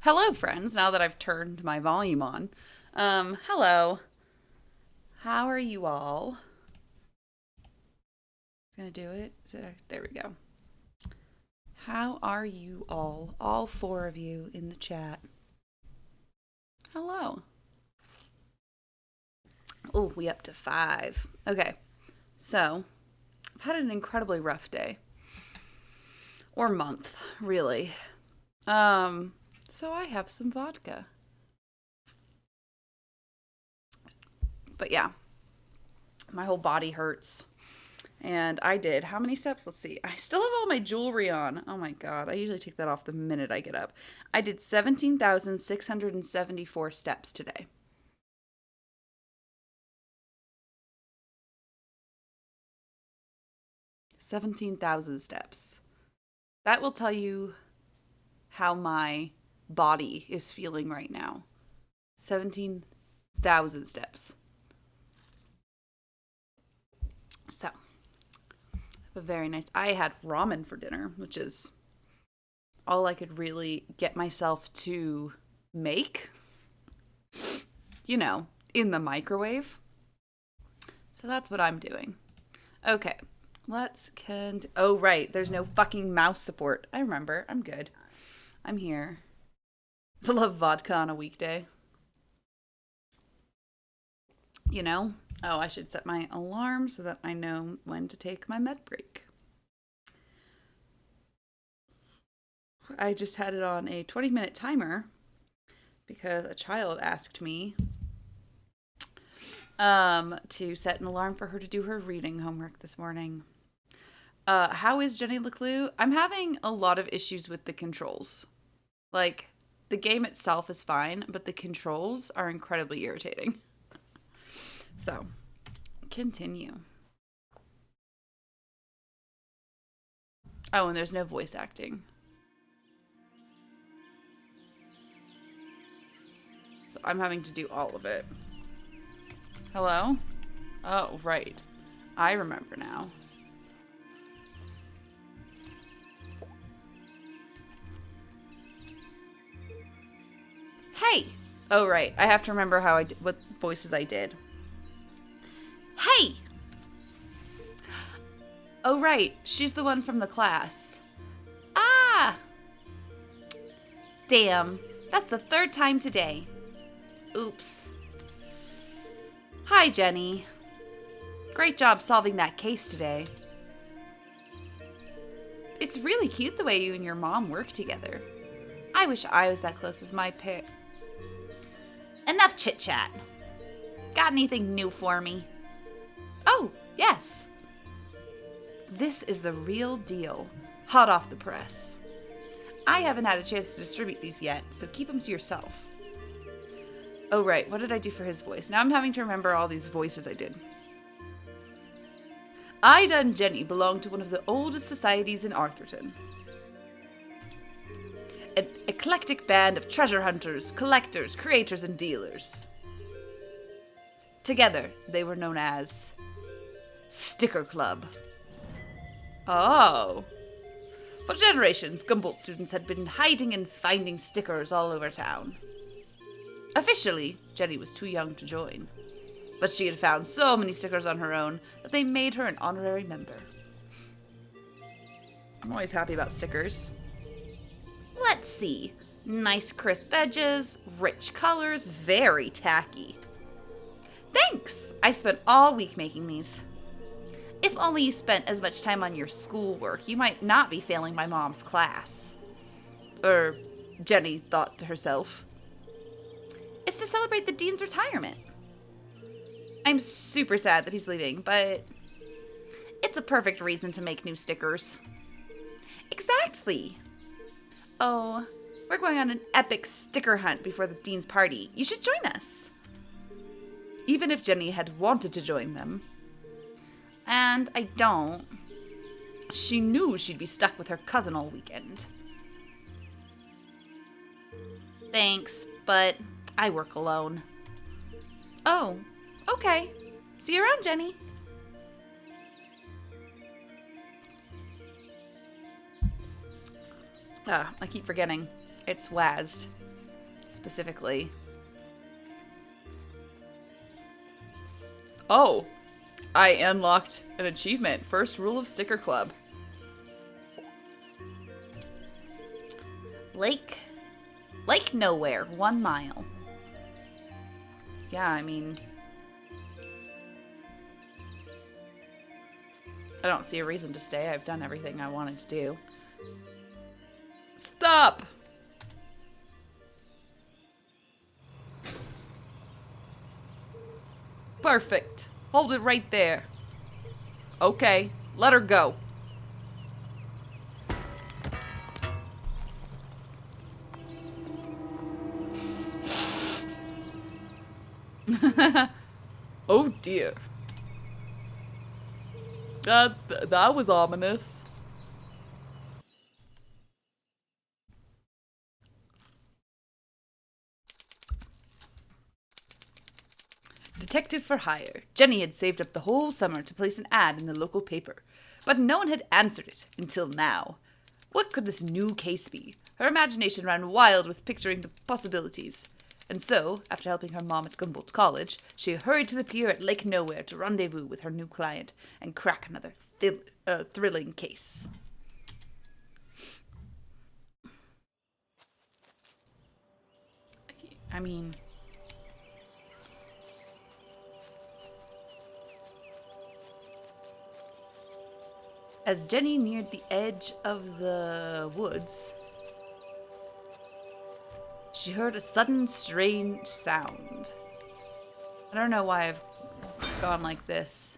Hello, friends, now that I've turned my volume on. Hello. How are you all? Gonna do it? There we go. How are you all? All four of you in the chat. Hello. Oh, we up to five. Okay, so I've had an incredibly rough day. Or month, really. So I have some vodka. But yeah, my whole body hurts. And I did. How many steps? Let's see. I still have all my jewelry on. Oh my god. I usually take that off the minute I get up. I did 17,674 steps today. 17,000 steps. That will tell you how my body is feeling right now. 17,000 steps. So, a very nice. I had ramen for dinner, which is all I could really get myself to make, in the microwave. So that's what I'm doing. Okay, oh, right, there's no fucking mouse support. I remember. I'm good. I'm here. I love vodka on a weekday. You know? Oh, I should set my alarm so that I know when to take my med break. I just had it on a 20-minute timer because a child asked me to set an alarm for her to do her reading homework this morning. How is Jenny LeClue? I'm having a lot of issues with the controls. Like, the game itself is fine, but the controls are incredibly irritating. So, continue. Oh, and there's no voice acting. So I'm having to do all of it. Hello? Oh, right. I remember now. Hey! Oh, right. I have to remember what voices I did. Hey! Oh, right. She's the one from the class. Ah! Damn. That's the third time today. Oops. Hi, Jenny. Great job solving that case today. It's really cute the way you and your mom work together. I wish I was that close with my pair. Enough chit-chat. Got anything new for me? Oh, yes. This is the real deal. Hot off the press. I haven't had a chance to distribute these yet, so keep them to yourself. Oh, right. What did I do for his voice? Now I'm having to remember all these voices I did. Ida and Jenny belonged to one of the oldest societies in Arthurton. An eclectic band of treasure hunters, collectors, creators, and dealers. Together, they were known as Sticker Club. Oh. For generations, Gumboldt students had been hiding and finding stickers all over town. Officially, Jenny was too young to join, but she had found so many stickers on her own that they made her an honorary member. I'm always happy about stickers. Let's see. Nice crisp edges, rich colors, very tacky. Thanks! I spent all week making these. If only you spent as much time on your schoolwork, you might not be failing my mom's class. Jenny thought to herself. It's to celebrate the dean's retirement. I'm super sad that he's leaving, but it's a perfect reason to make new stickers. Exactly. Oh, we're going on an epic sticker hunt before the dean's party. You should join us. Even if Jenny had wanted to join them, and I don't, she knew she'd be stuck with her cousin all weekend. Thanks, but I work alone. Oh, okay. See you around, Jenny. I keep forgetting. It's WASD. specifically. Oh, I unlocked an achievement. First rule of Sticker Club. Lake Nowhere, 1 mile. Yeah, I mean, I don't see a reason to stay. I've done everything I wanted to do. Stop! Perfect. Hold it right there. Okay, let her go. Oh dear. That was ominous. Detective for hire. Jenny had saved up the whole summer to place an ad in the local paper, but no one had answered it until now. What could this new case be? Her imagination ran wild with picturing the possibilities. And so, after helping her mom at Gumboldt College, she hurried to the pier at Lake Nowhere to rendezvous with her new client and crack another thrilling case. I mean, as Jenny neared the edge of the woods, she heard a sudden strange sound. I don't know why I've gone like this.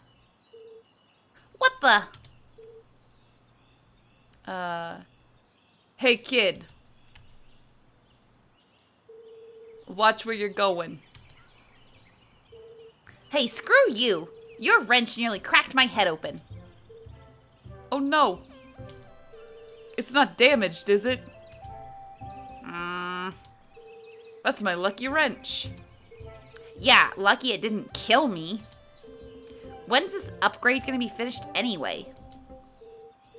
What the? Hey kid. Watch where you're going. Hey, screw you. Your wrench nearly cracked my head open. Oh no. It's not damaged, is it? That's my lucky wrench. Yeah, lucky it didn't kill me. When's this upgrade gonna be finished anyway?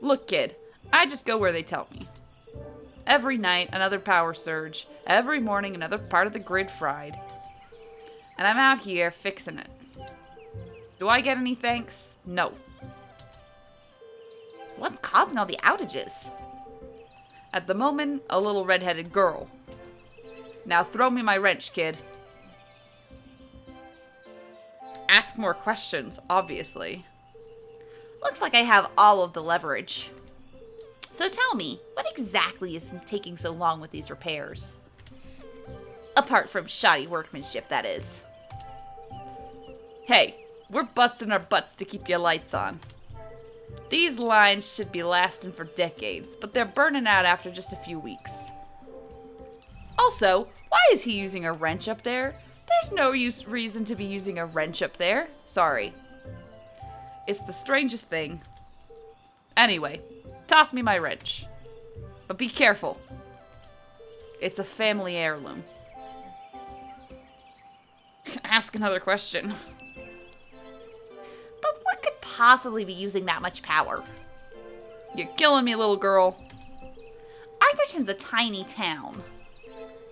Look, kid, I just go where they tell me. Every night, another power surge. Every morning, another part of the grid fried. And I'm out here fixing it. Do I get any thanks? No. What's causing all the outages? At the moment, a little red-headed girl. Now throw me my wrench, kid. Ask more questions, obviously. Looks like I have all of the leverage. So tell me, what exactly is taking so long with these repairs? Apart from shoddy workmanship, that is. Hey, we're busting our butts to keep your lights on. These lines should be lasting for decades, but they're burning out after just a few weeks. Also, why is he using a wrench up there? There's no reason to be using a wrench up there. Sorry. It's the strangest thing. Anyway, toss me my wrench. But be careful. It's a family heirloom. Ask another question. But what could possibly be using that much power? You're killing me, little girl. Arthurton's a tiny town.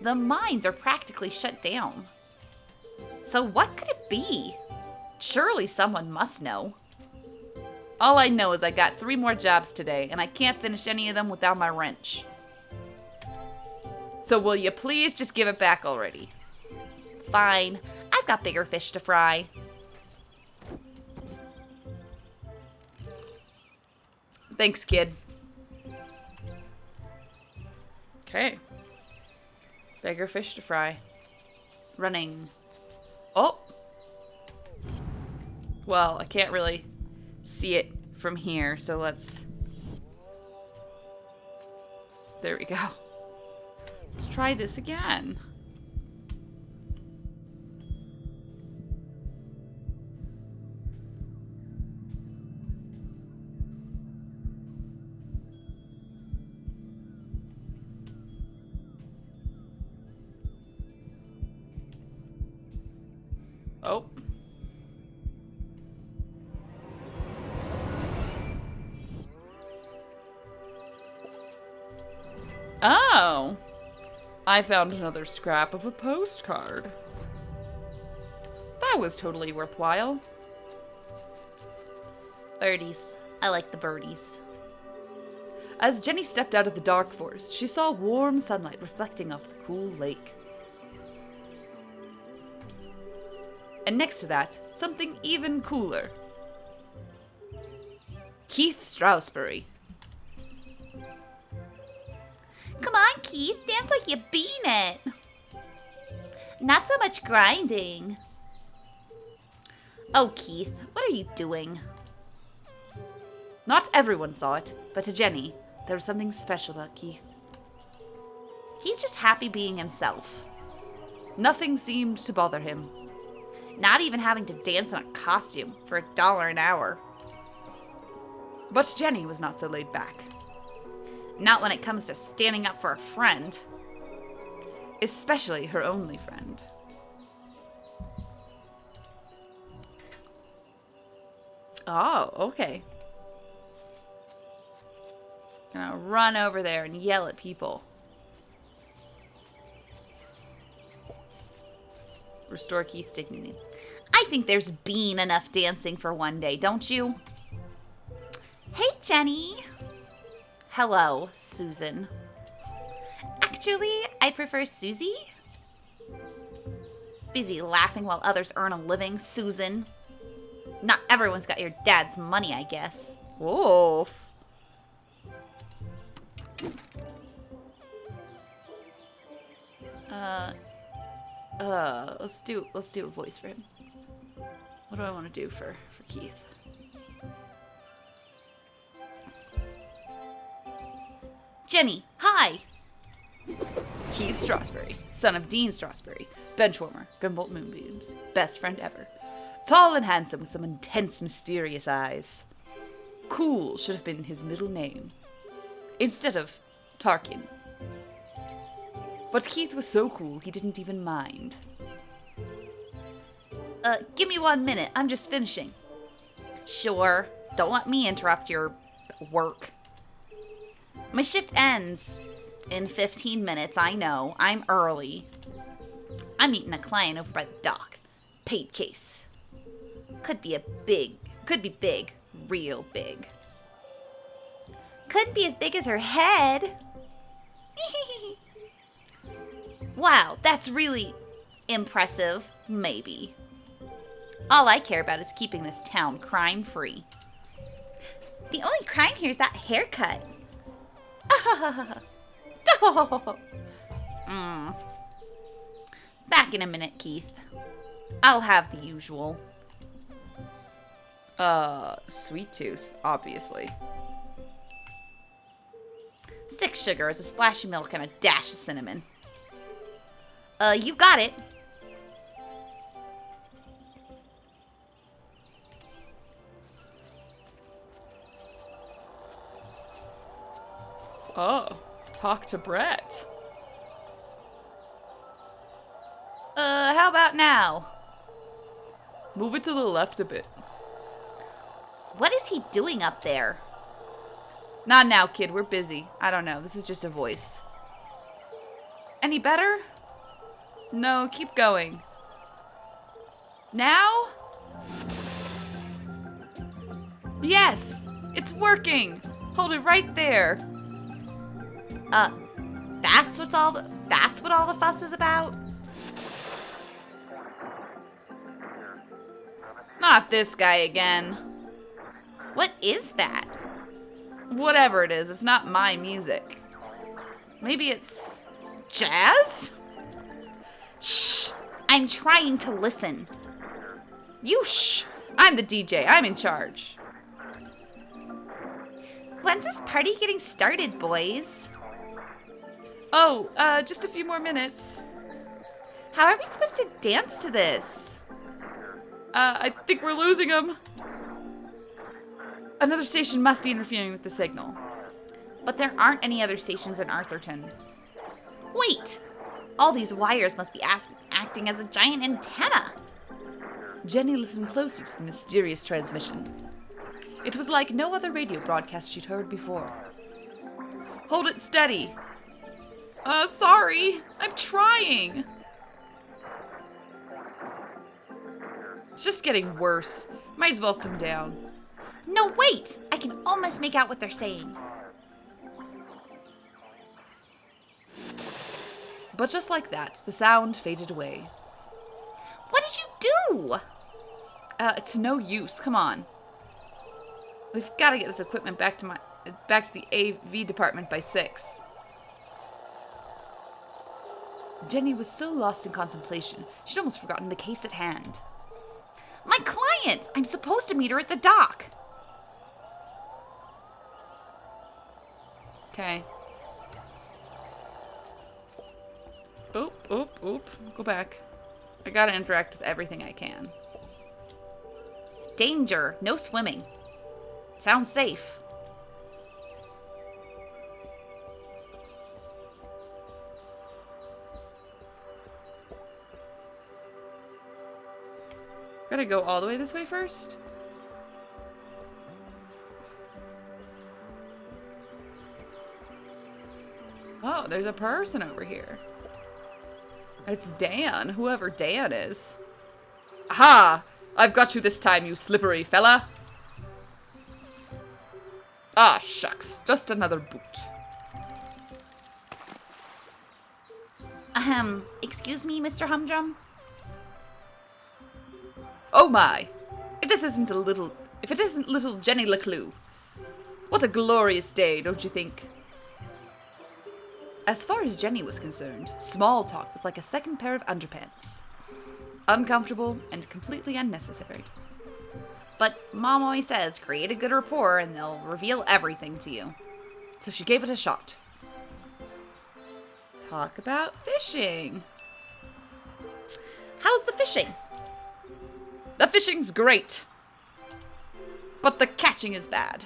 The mines are practically shut down. So what could it be? Surely someone must know. All I know is I got 3 more jobs today, and I can't finish any of them without my wrench. So will you please just give it back already? Fine. I've got bigger fish to fry. Thanks, kid. Okay. Bigger fish to fry. Running. Oh! Well, I can't really see it from here, so let's... There we go. Let's try this again. Oh. Oh. I found another scrap of a postcard. That was totally worthwhile. Birdies. I like the birdies. As Jenny stepped out of the dark forest, she saw warm sunlight reflecting off the cool lake. And next to that, something even cooler. Keith Stroudsbury. Come on, Keith, dance like you bean it. Not so much grinding. Oh, Keith, what are you doing? Not everyone saw it, but to Jenny, there was something special about Keith. He's just happy being himself. Nothing seemed to bother him. Not even having to dance in a costume for $1 an hour. But Jenny was not so laid back. Not when it comes to standing up for a friend. Especially her only friend. Oh, okay. Gonna run over there and yell at people. Restore Keith's dignity. I think there's been enough dancing for one day, don't you? Hey, Jenny. Hello, Susan. Actually, I prefer Susie. Busy laughing while others earn a living, Susan. Not everyone's got your dad's money, I guess. Whoa. Let's do a voice for him. What do I want to do for Keith? Jenny, hi! Keith Stroudsbury, son of Dean Stroudsbury, benchwarmer, Gumboldt Moonbeams, best friend ever. Tall and handsome with some intense, mysterious eyes. Cool should have been his middle name. Instead of Tarkin. But Keith was so cool, he didn't even mind. Give me 1 minute. I'm just finishing. Sure. Don't let me interrupt your work. My shift ends in 15 minutes, I know. I'm early. I'm meeting a client over by the dock. Paid case. Could be big. Real big. Couldn't be as big as her head. Wow, that's really impressive. Maybe. All I care about is keeping this town crime-free. The only crime here is that haircut. Back in a minute, Keith. I'll have the usual. Sweet tooth, obviously. 6 sugars, a splash of milk, and a dash of cinnamon. You got it. Oh, talk to Brett. How about now? Move it to the left a bit. What is he doing up there? Not now, kid. We're busy. I don't know. This is just a voice. Any better? No, keep going. Now? Yes! It's working! Hold it right there. That's what all the fuss is about? Not this guy again. What is that? Whatever it is, it's not my music. Maybe it's jazz? Shh! I'm trying to listen. You shh! I'm the DJ. I'm in charge. When's this party getting started, boys? Oh, just a few more minutes. How are we supposed to dance to this? I think we're losing him. Another station must be interfering with the signal. But there aren't any other stations in Arthurton. Wait! All these wires must be acting as a giant antenna. Jenny listened closely to the mysterious transmission. It was like no other radio broadcast she'd heard before. Hold it steady. Sorry. I'm trying. It's just getting worse. Might as well come down. No, wait! I can almost make out what they're saying. But just like that, the sound faded away. What did you do? It's no use. Come on. We've got to get this equipment back to the AV department by 6. Jenny was so lost in contemplation, she'd almost forgotten the case at hand. My client! I'm supposed to meet her at the dock. Okay. Oop. Go back. I gotta interact with everything I can. Danger. No swimming. Sounds safe. Gotta go all the way this way first? Oh, there's a person over here. It's Dan, whoever Dan is. Aha! I've got you this time, you slippery fella. Ah, shucks. Just another boot. Excuse me, Mr. Humdrum? Oh my! If it isn't little Jenny LeClue. What a glorious day, don't you think? As far as Jenny was concerned, small talk was like a second pair of underpants. Uncomfortable and completely unnecessary. But Mom always says, create a good rapport and they'll reveal everything to you. So she gave it a shot. Talk about fishing. How's the fishing? The fishing's great. But the catching is bad.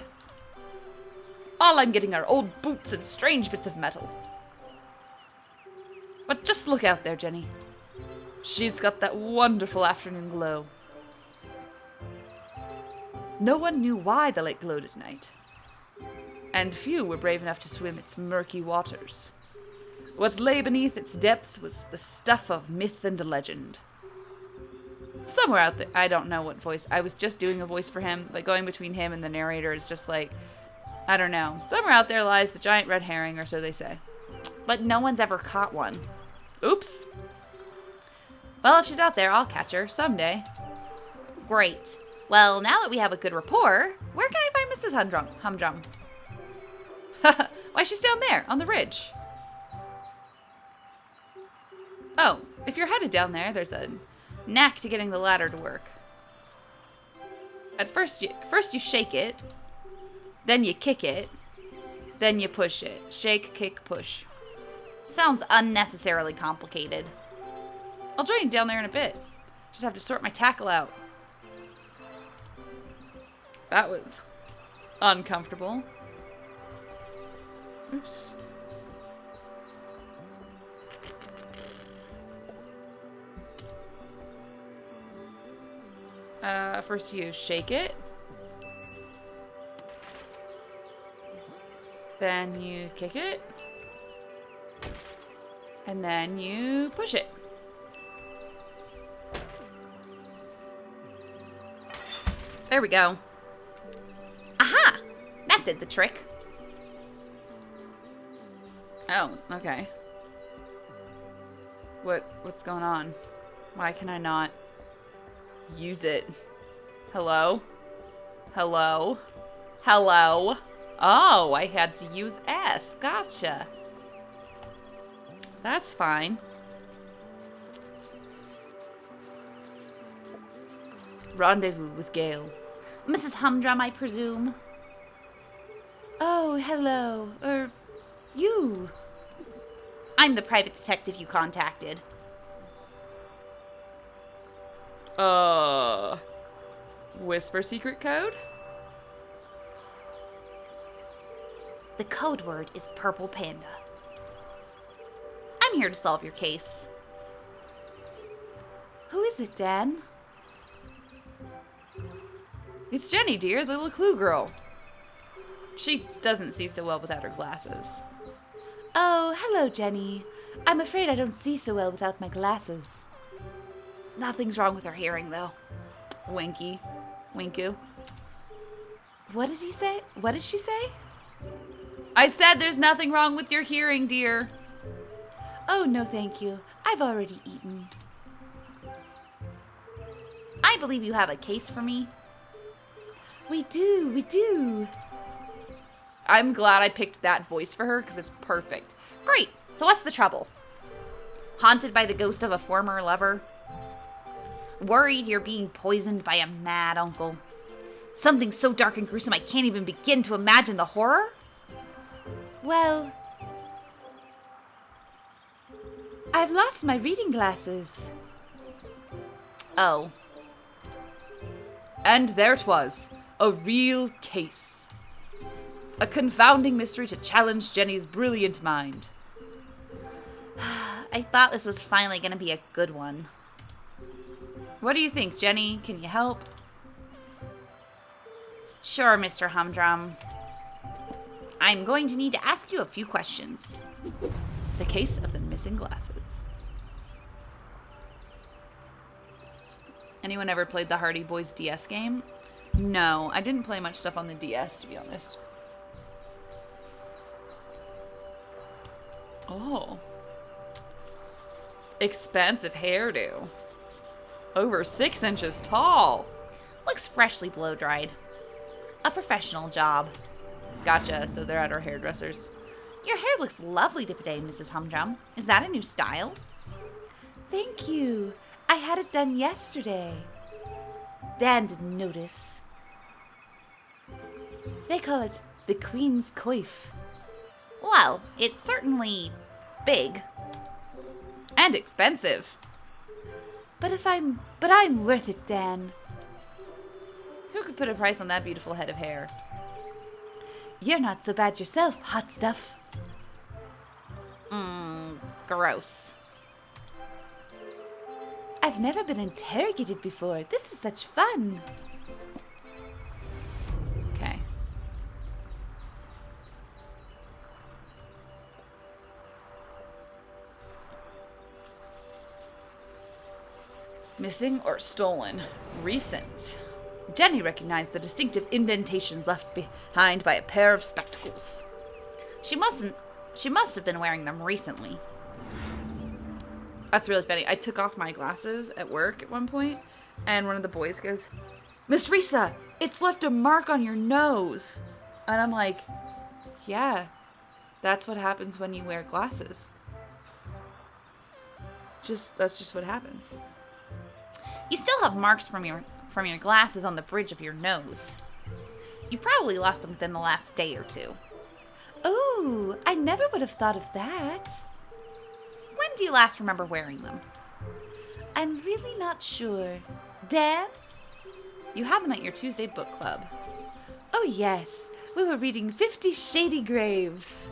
All I'm getting are old boots and strange bits of metal. But just look out there, Jenny. She's got that wonderful afternoon glow. No one knew why the lake glowed at night. And few were brave enough to swim its murky waters. What lay beneath its depths was the stuff of myth and legend. Somewhere out there, I don't know what voice, I was just doing a voice for him, but going between him and the narrator is just like, I don't know. Somewhere out there lies the giant red herring, or so they say. But no one's ever caught one. Oops. Well, if she's out there, I'll catch her someday. Great. Well, now that we have a good rapport, where can I find Mrs. Humdrum? Why, she's down there, on the ridge. Oh, if you're headed down there, there's a knack to getting the ladder to work. At first you shake it, then you kick it, then you push it. Shake, kick, push. Sounds unnecessarily complicated. I'll join you down there in a bit. Just have to sort my tackle out. That was uncomfortable. Oops. First you shake it. Then you kick it. And then you push it. There we go. Aha! That did the trick. Oh, okay. What's going on? Why can I not use it? Hello? Hello? Hello? Oh, I had to use S. Gotcha. That's fine. Rendezvous with Gale. Mrs. Humdrum, I presume. Oh, hello. You. I'm the private detective you contacted. Whisper secret code? The code word is Purple Panda. I'm here to solve your case. Who is it, Dan? It's Jenny, dear, the LeClue girl. She doesn't see so well without her glasses. Oh, hello, Jenny. I'm afraid I don't see so well without my glasses. Nothing's wrong with her hearing, though. Winky. Winku. What did he say? What did she say? I said there's nothing wrong with your hearing, dear. Oh, no, thank you. I've already eaten. I believe you have a case for me. We do. I'm glad I picked that voice for her because it's perfect. Great. So what's the trouble? Haunted by the ghost of a former lover? Worried you're being poisoned by a mad uncle? Something so dark and gruesome I can't even begin to imagine the horror? Well, I've lost my reading glasses. Oh. And there 'twas. A real case. A confounding mystery to challenge Jenny's brilliant mind. I thought this was finally going to be a good one. What do you think, Jenny? Can you help? Sure, Mr. Humdrum. I'm going to need to ask you a few questions. The case of the missing glasses. Anyone ever played the Hardy Boys DS game? No, I didn't play much stuff on the DS, to be honest. Oh. Expansive hairdo. Over 6 inches tall. Looks freshly blow-dried. A professional job. Gotcha, so they're at our hairdressers. Your hair looks lovely today, Mrs. Humdrum. Is that a new style? Thank you. I had it done yesterday. Dan didn't notice. They call it the Queen's Coif. Well, it's certainly big. And expensive. But I'm worth it, Dan. Who could put a price on that beautiful head of hair? You're not so bad yourself, hot stuff. Gross. I've never been interrogated before. This is such fun. Okay. Missing or stolen. Recent. Jenny recognized the distinctive indentations left behind by a pair of spectacles. She must have been wearing them recently. That's really funny. I took off my glasses at work at one point, and one of the boys goes, "Miss Rissa, it's left a mark on your nose." And I'm like, yeah, that's what happens when you wear glasses. That's just what happens. You still have marks from your glasses on the bridge of your nose. You probably lost them within the last day or two. Oh, I never would have thought of that. When do you last remember wearing them? I'm really not sure. Dan? You had them at your Tuesday book club. Oh, yes. We were reading 50 Shady Graves.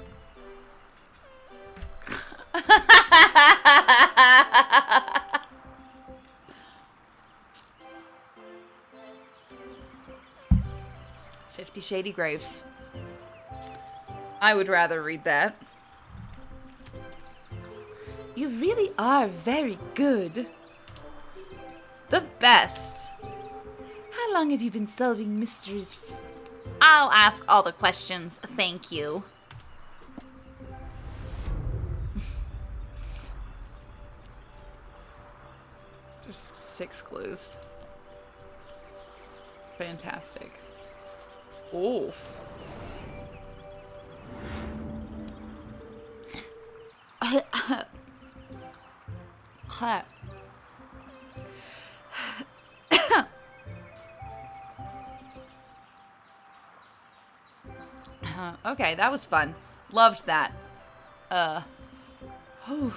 Shady Graves. I would rather read that. You really are very good. The best. How long have you been solving mysteries? I'll ask all the questions, thank you. There's 6 clues. Fantastic. Oof. Okay, that was fun. Loved that. Whew.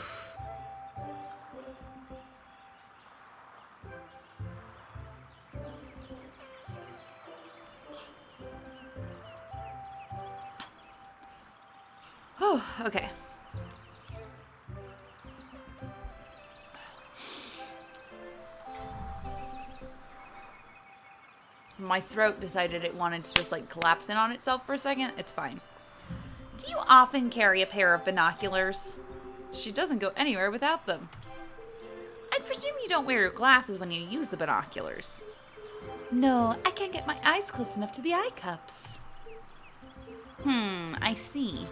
Oh, okay. My throat decided it wanted to just like collapse in on itself for a second. It's fine. Do you often carry a pair of binoculars? She doesn't go anywhere without them. I presume you don't wear your glasses when you use the binoculars. No, I can't get my eyes close enough to the eye cups. I see.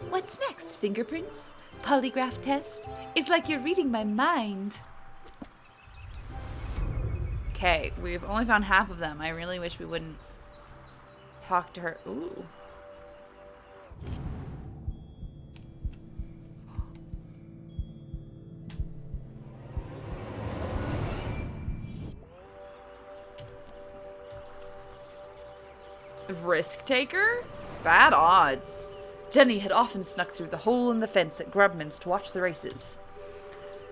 What's next? Fingerprints? Polygraph test? It's like you're reading my mind. Okay, we've only found half of them. I really wish we wouldn't talk to her. Ooh. Risk taker? Bad odds. Jenny had often snuck through the hole in the fence at Grubman's to watch the races.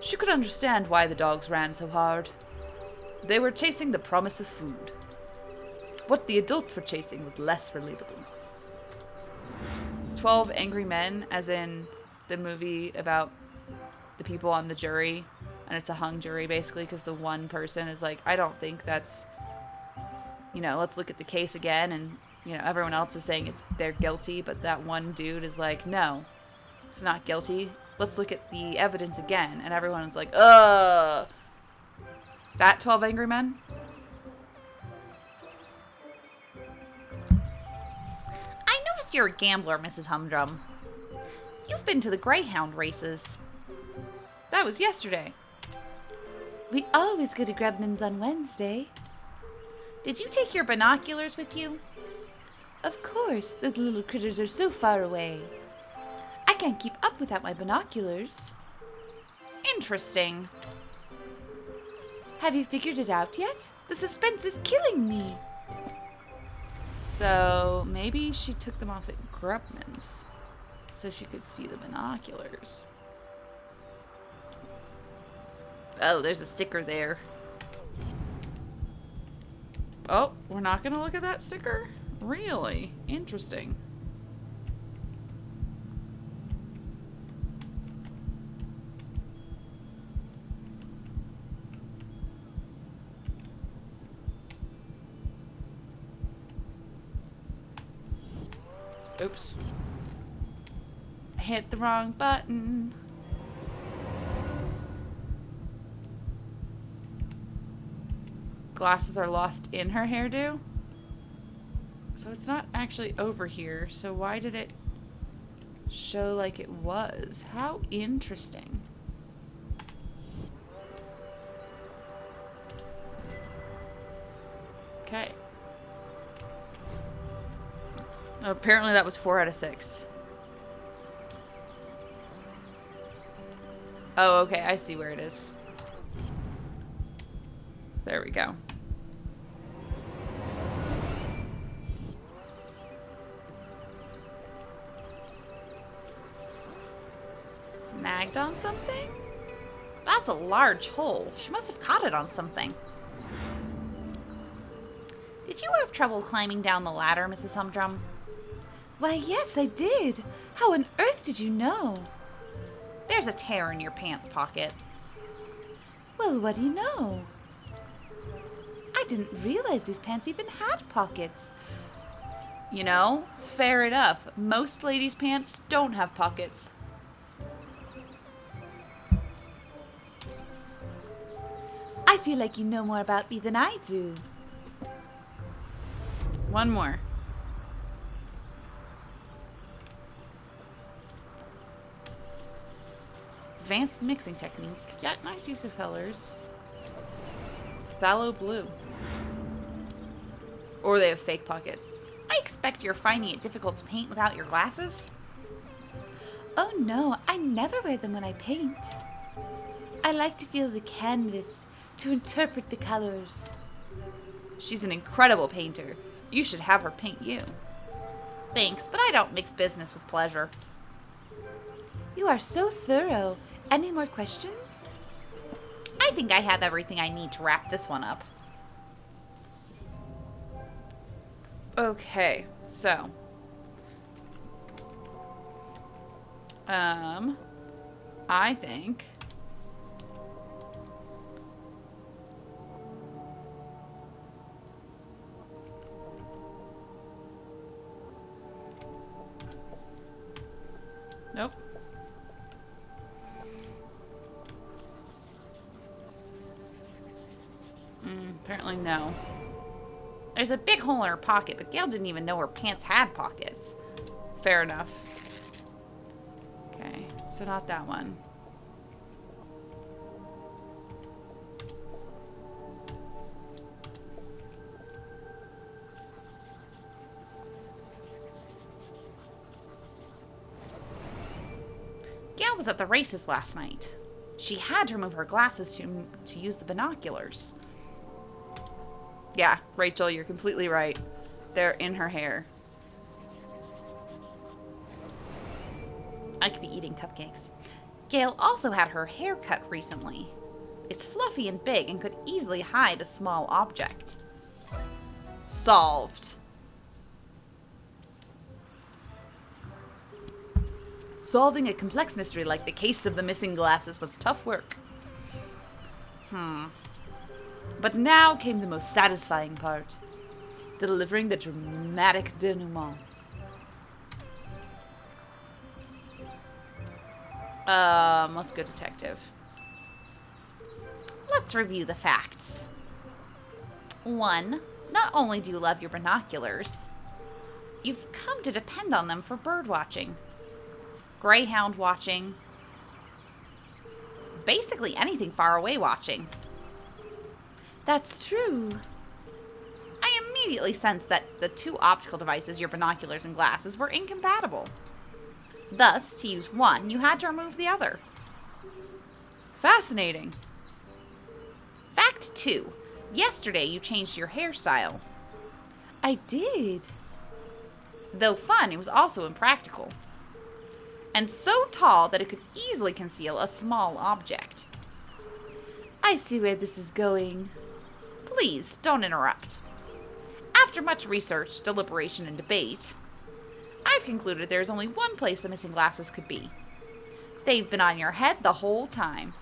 She could understand why the dogs ran so hard. They were chasing the promise of food. What the adults were chasing was less relatable. 12 Angry Men, as in the movie about the people on the jury, and it's a hung jury basically because the one person is like, I don't think that's, let's look at the case again, and everyone else is saying they're guilty, but that one dude is like, no, he's not guilty. Let's look at the evidence again, and everyone's like, ugh. That 12 Angry Men? I noticed you're a gambler, Mrs. Humdrum. You've been to the Greyhound races. That was yesterday. We always go to Grubman's on Wednesday. Did you take your binoculars with you? Of course, those little critters are so far away. I can't keep up without my binoculars. Interesting. Have you figured it out yet? The suspense is killing me. So maybe she took them off at Grubman's so she could see the binoculars. Oh, there's a sticker there. Oh, we're not going to look at that sticker? Really? Interesting. Oops. I hit the wrong button. Glasses are lost in her hairdo? So it's not actually over here. So why did it show like it was? How interesting. Okay. Apparently that was 4 out of 6. Oh, okay. I see where it is. There we go. Snagged on something? That's a large hole. She must have caught it on something. Did you have trouble climbing down the ladder, Mrs. Humdrum? Why, yes, I did. How on earth did you know? There's a tear in your pants pocket. Well, what do you know? I didn't realize these pants even had pockets. Fair enough. Most ladies' pants don't have pockets. I feel like you know more about me than I do. One more. Advanced mixing technique. Yeah, nice use of colors. Phthalo blue. Or they have fake pockets. I expect you're finding it difficult to paint without your glasses. Oh no, I never wear them when I paint. I like to feel the canvas, to interpret the colors. She's an incredible painter. You should have her paint you. Thanks, but I don't mix business with pleasure. You are so thorough. Any more questions? I think I have everything I need to wrap this one up. Okay, so. I think. Apparently no. There's a big hole in her pocket, but Gail didn't even know her pants had pockets. Fair enough. Okay, so not that one. Gail was at the races last night. She had to remove her glasses to use the binoculars. Yeah, Rachel, you're completely right. They're in her hair. I could be eating cupcakes. Gail also had her hair cut recently. It's fluffy and big and could easily hide a small object. Solved. Solving a complex mystery like the case of the missing glasses was tough work. But now came the most satisfying part. Delivering the dramatic denouement. Let's go detective. Let's review the facts. 1. Not only do you love your binoculars, you've come to depend on them for bird watching, greyhound watching, basically anything far away watching. That's true. I immediately sensed that the two optical devices, your binoculars and glasses, were incompatible. Thus, to use one, you had to remove the other. Fascinating. Fact 2. Yesterday, you changed your hairstyle. I did. Though fun, it was also impractical. And so tall that it could easily conceal a small object. I see where this is going. Please, don't interrupt. After much research, deliberation, and debate, I've concluded there's only one place the missing glasses could be. They've been on your head the whole time.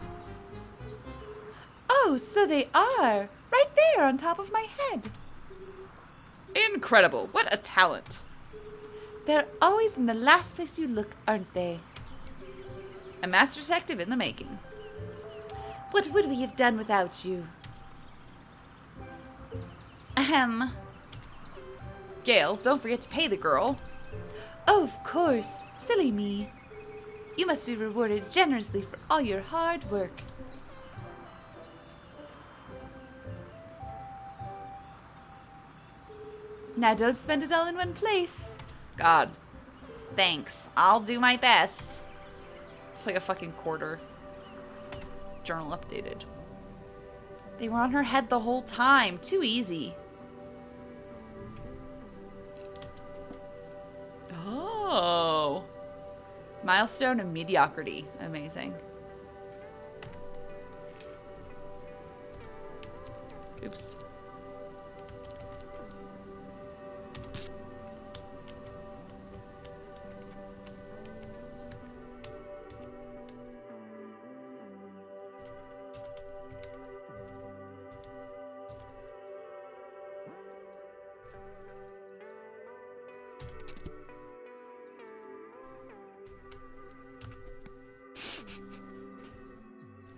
Oh, so they are. Right there on top of my head. Incredible. What a talent. They're always in the last place you look, aren't they? A master detective in the making. What would we have done without you? Ahem. Gail, don't forget to pay the girl. Oh, of course. Silly me. You must be rewarded generously for all your hard work. Now don't spend it all in one place. God. Thanks. I'll do my best. It's like a fucking quarter. Journal updated. They were on her head the whole time. Too easy. Oh. Milestone of mediocrity. Amazing. Oops.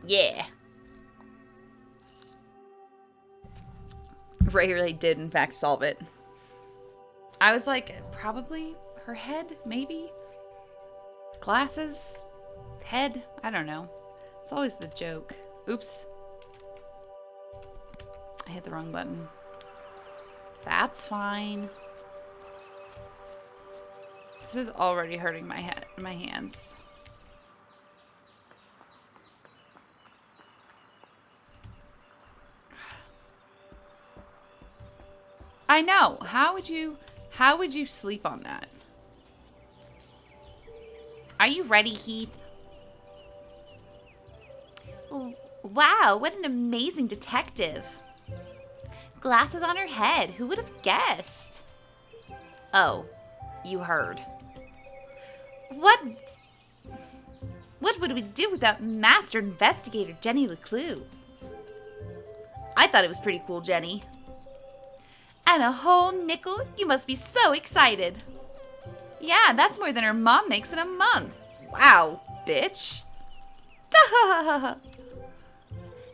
Yeah. Ray really did, in fact, solve it. I was like, probably her head, maybe? Glasses? Head? I don't know. It's always the joke. Oops. I hit the wrong button. That's fine. This is already hurting my head, my hands. I know. How would you sleep on that? Are you ready, Heath? Wow, what an amazing detective. Glasses on her head. Who would have guessed? Oh, you heard. What would we do without Master Investigator Jenny LeClue? I thought it was pretty cool, Jenny. And a whole nickel? You must be so excited. Yeah, that's more than her mom makes in a month. Wow, bitch.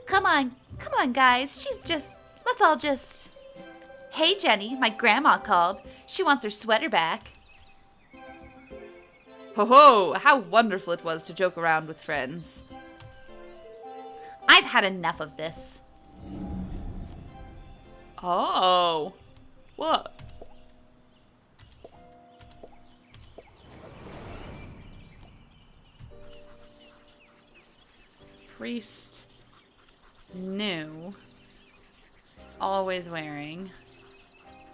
Come on, guys. She's just Let's all just... Hey, Jenny, my grandma called. She wants her sweater back. Ho ho! How wonderful it was to joke around with friends. I've had enough of this. Oh. What? Priest. New. Always wearing.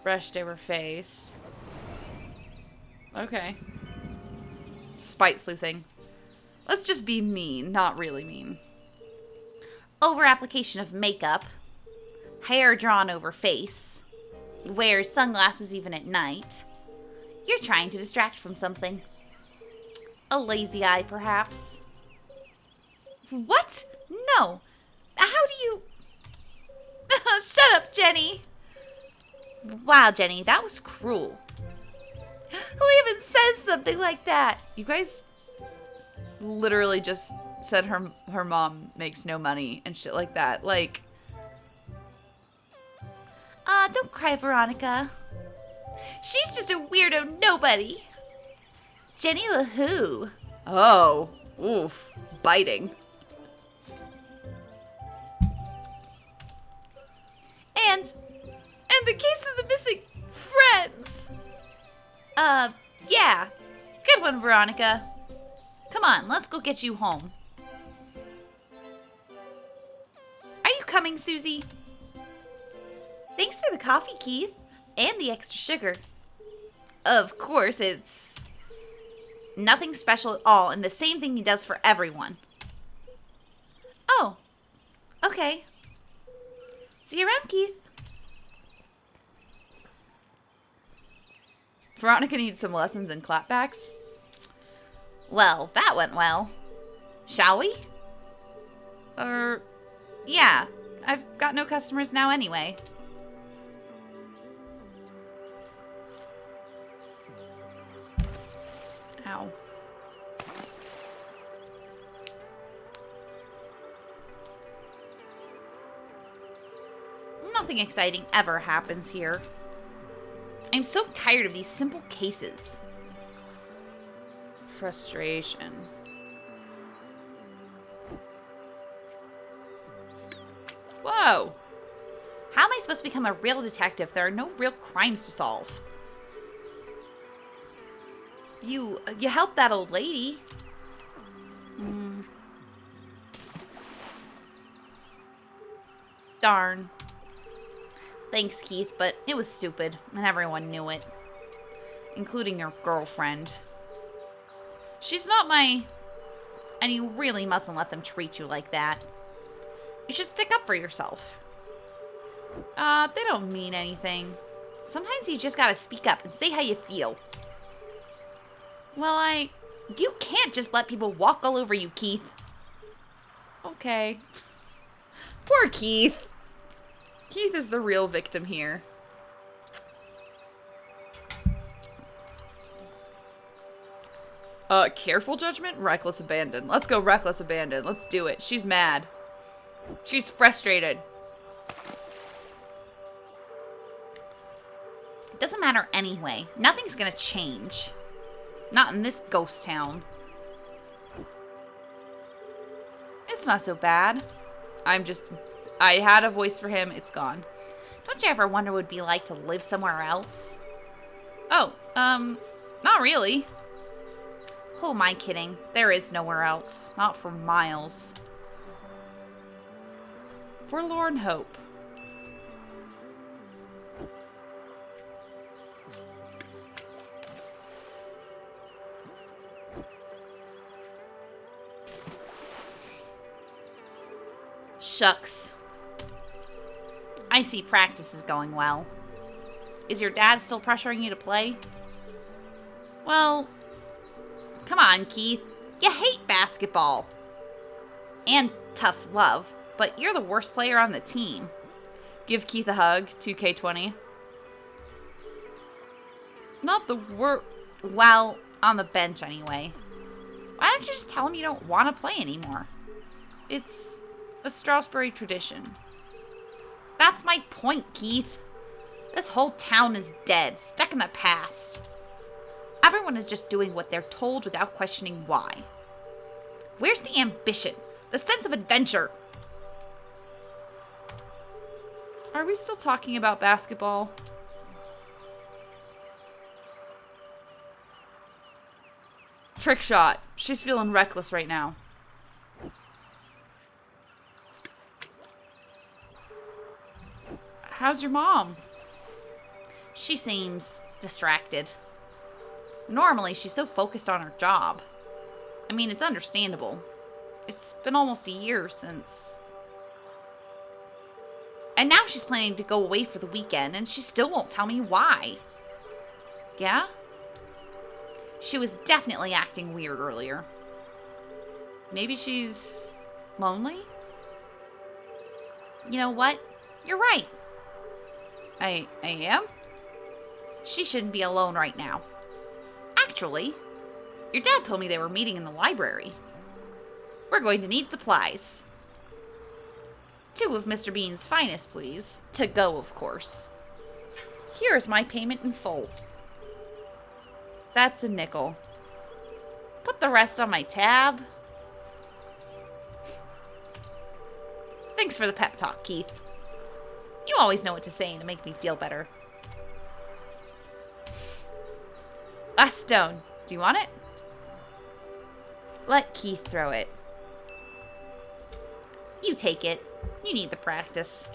Brushed over face. Okay. Spite sleuthing. Let's just be mean, not really mean. Over application of makeup. Hair drawn over face. Wears sunglasses even at night. You're trying to distract from something. A lazy eye, perhaps. What? No. How do you... Shut up, Jenny. Wow, Jenny, that was cruel. Who even says something like that? You guys literally just said her mom makes no money and shit like that. Like... Don't cry, Veronica. She's just a weirdo nobody. Jenny LeClue. Oh. Oof. Biting. And the case of the missing friends. Yeah. Good one, Veronica. Come on, let's go get you home. Are you coming, Susie? Thanks for the coffee, Keith. And the extra sugar. Of course, it's nothing special at all, and the same thing he does for everyone. Oh. Okay. See you around, Keith. Veronica needs some lessons in clapbacks. Well, that went well. Shall we? Yeah. I've got no customers now anyway. Ow. Nothing exciting ever happens here. I'm so tired of these simple cases. Frustration. Whoa! How am I supposed to become a real detective if there are no real crimes to solve? You helped that old lady. Darn. Thanks, Keith, but it was stupid, and everyone knew it. Including your girlfriend. She's not my... And you really mustn't let them treat you like that. You should stick up for yourself. They don't mean anything. Sometimes you just gotta speak up and say how you feel. Well, you can't just let people walk all over you, Keith. Okay. Poor Keith. Keith is the real victim here. Careful judgment? Reckless abandon. Let's go reckless abandon. Let's do it. She's mad. She's frustrated. It doesn't matter anyway. Nothing's gonna change. Not in this ghost town. It's not so bad. I had a voice for him. It's gone. Don't you ever wonder what it would be like to live somewhere else? Oh, not really. Who am I kidding? There is nowhere else. Not for miles. Forlorn hope. Shucks. I see practice is going well. Is your dad still pressuring you to play? Well, come on, Keith. You hate basketball. And tough love, but you're the worst player on the team. Give Keith a hug. 2K20. Not the worst. Well, on the bench anyway. Why don't you just tell him you don't want to play anymore? It's a Strasbourg tradition. That's my point, Keith. This whole town is dead, stuck in the past. Everyone is just doing what they're told without questioning why. Where's the ambition? The sense of adventure? Are we still talking about basketball? Trick shot. She's feeling reckless right now. How's your mom? She seems distracted. Normally, she's so focused on her job. I mean, it's understandable. It's been almost a year since... And now she's planning to go away for the weekend, and she still won't tell me why. Yeah? She was definitely acting weird earlier. Maybe she's lonely? You know what? You're right. I am? She shouldn't be alone right now. Actually, your dad told me they were meeting in the library. We're going to need supplies. 2 of Mr. Bean's finest, please. To go, of course. Here is my payment in full. That's a nickel. Put the rest on my tab. Thanks for the pep talk, Keith. You always know what to say to make me feel better. Last stone. Do you want it? Let Keith throw it. You take it. You need the practice.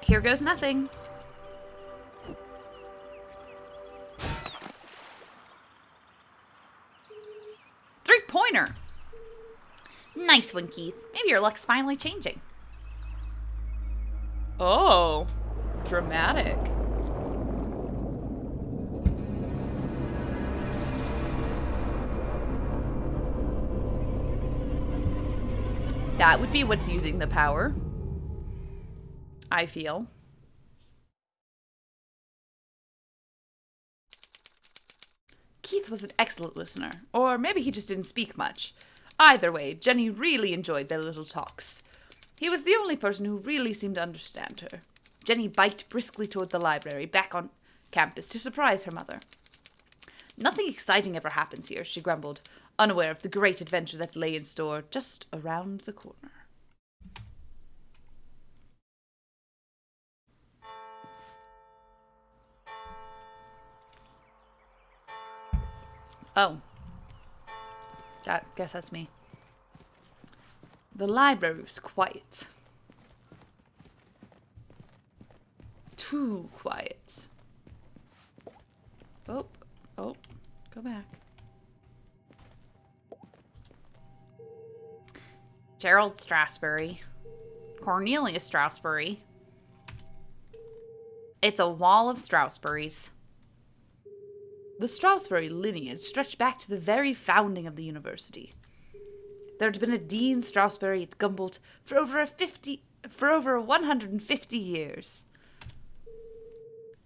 Here goes nothing. Three-pointer. Nice one, Keith. Maybe your luck's finally changing. Oh, dramatic. That would be what's using the power, I feel. Keith was an excellent listener, or maybe he just didn't speak much. Either way, Jenny really enjoyed their little talks. He was the only person who really seemed to understand her. Jenny biked briskly toward the library, back on campus, to surprise her mother. Nothing exciting ever happens here, she grumbled, unaware of the great adventure that lay in store just around the corner. Oh. Guess that's me. The library was quiet. Too quiet. Oh, go back. Gerald Strasberry. Cornelius Strasberry. It's a wall of Strasberries. The Strasberry lineage stretched back to the very founding of the university. There had been a Dean Strasberry at Gumboldt for over 150 years.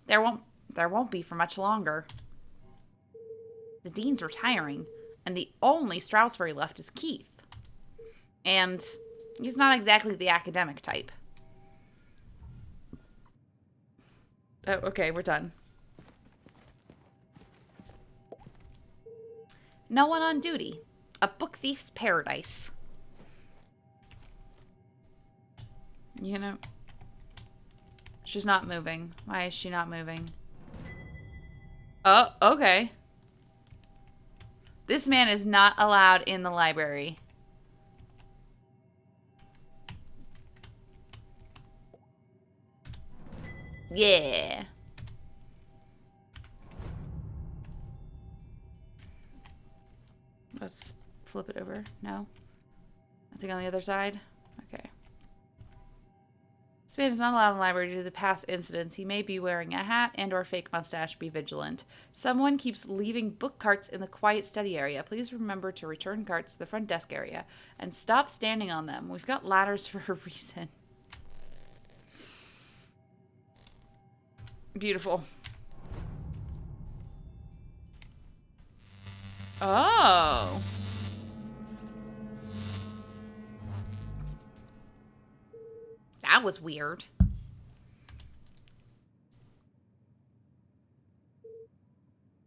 There won't be for much longer. The dean's retiring, and the only Strasberry left is Keith. And he's not exactly the academic type. Oh, okay, we're done. No one on duty. A book thief's paradise. You know, she's not moving. Why is she not moving? Oh, okay. This man is not allowed in the library. Yeah. Let's flip it over. No? Nothing on the other side? Okay. This man is not allowed in the library due to the past incidents. He may be wearing a hat and or fake mustache. Be vigilant. Someone keeps leaving book carts in the quiet study area. Please remember to return carts to the front desk area and stop standing on them. We've got ladders for a reason. Beautiful. Oh. that was weird.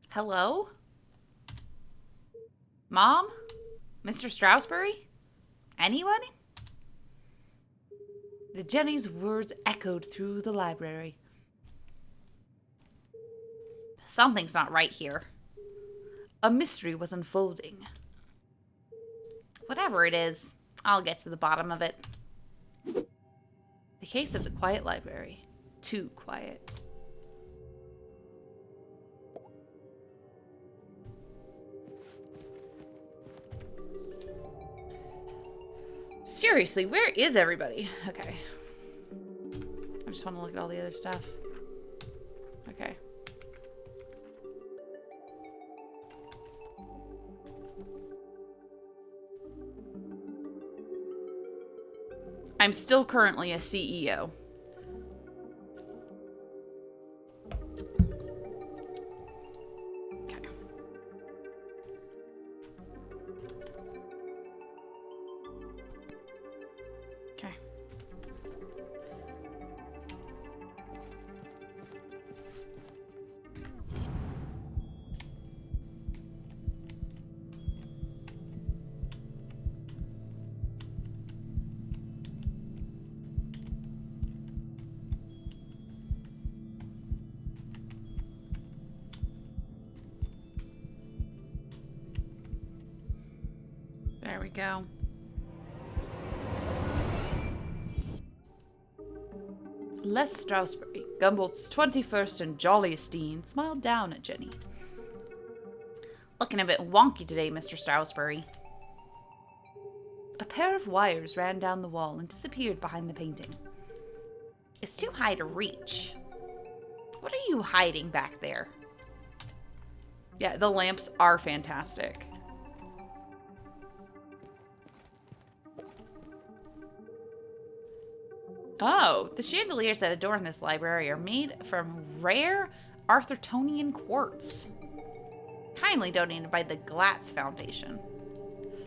Hello? Mom? Mr. Stroudsbury? Anyone? Jenny's words echoed through the library. Something's not right here. A mystery was unfolding. Whatever it is, I'll get to the bottom of it. The case of the quiet library. Too quiet. Seriously, where is everybody? Okay. I just want to look at all the other stuff. Okay. I'm still currently a CEO. Okay. Okay. There we go. Les Stroudsbury, Gumboldt's 21st and jolliest dean, smiled down at Jenny. Looking a bit wonky today, Mr. Stroudsbury. A pair of wires ran down the wall and disappeared behind the painting. It's too high to reach. What are you hiding back there? Yeah, the lamps are fantastic. Oh, the chandeliers that adorn this library are made from rare Arthurtonian quartz. Kindly donated by the Glatz Foundation.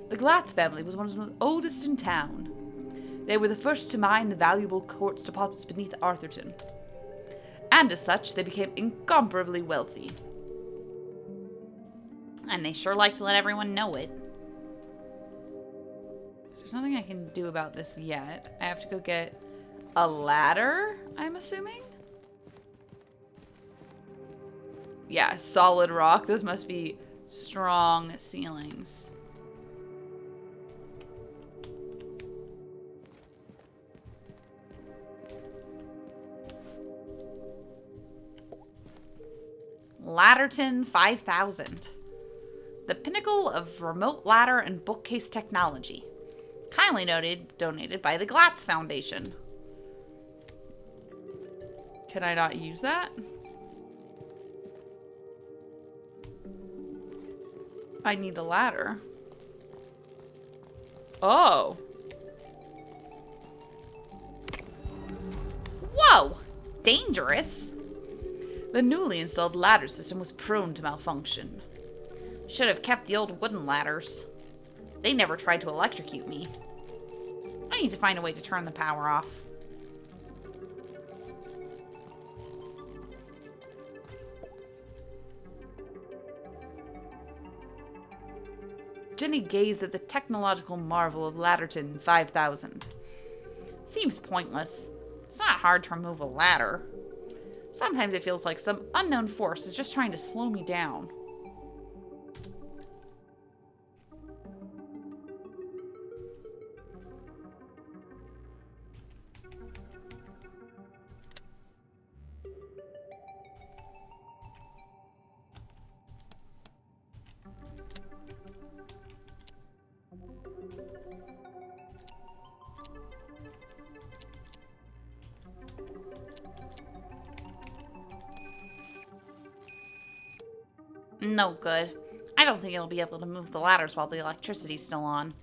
The Glatz family was one of the oldest in town. They were the first to mine the valuable quartz deposits beneath Arthurton. And as such, they became incomparably wealthy. And they sure like to let everyone know it. So there's nothing I can do about this yet. I have to go get a ladder, I'm assuming? Yeah, solid rock. Those must be strong ceilings. Ladderton 5000. The pinnacle of remote ladder and bookcase technology. Kindly donated by the Glatz Foundation. Can I not use that? I need a ladder. Oh. Whoa! Dangerous. The newly installed ladder system was prone to malfunction. Should have kept the old wooden ladders. They never tried to electrocute me. I need to find a way to turn the power off. Jenny gazed at the technological marvel of Ladderton 5000. Seems pointless. It's not hard to remove a ladder. Sometimes it feels like some unknown force is just trying to slow me down. No good. I don't think it'll be able to move the ladders while the electricity's still on.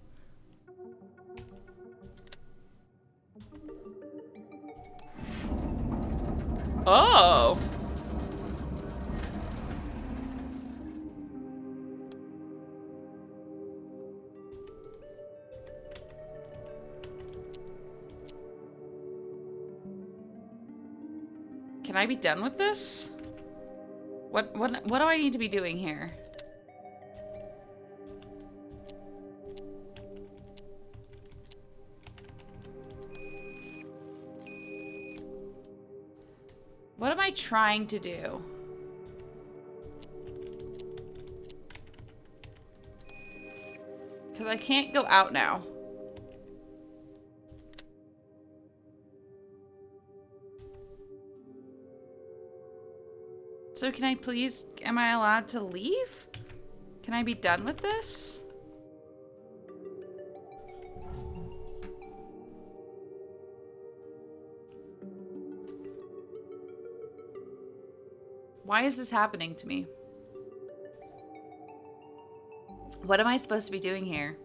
Oh! Can I be done with this? What do I need to be doing here? What am I trying to do? Because I can't go out now. So can I please, am I allowed to leave? Can I be done with this? Why is this happening to me? What am I supposed to be doing here?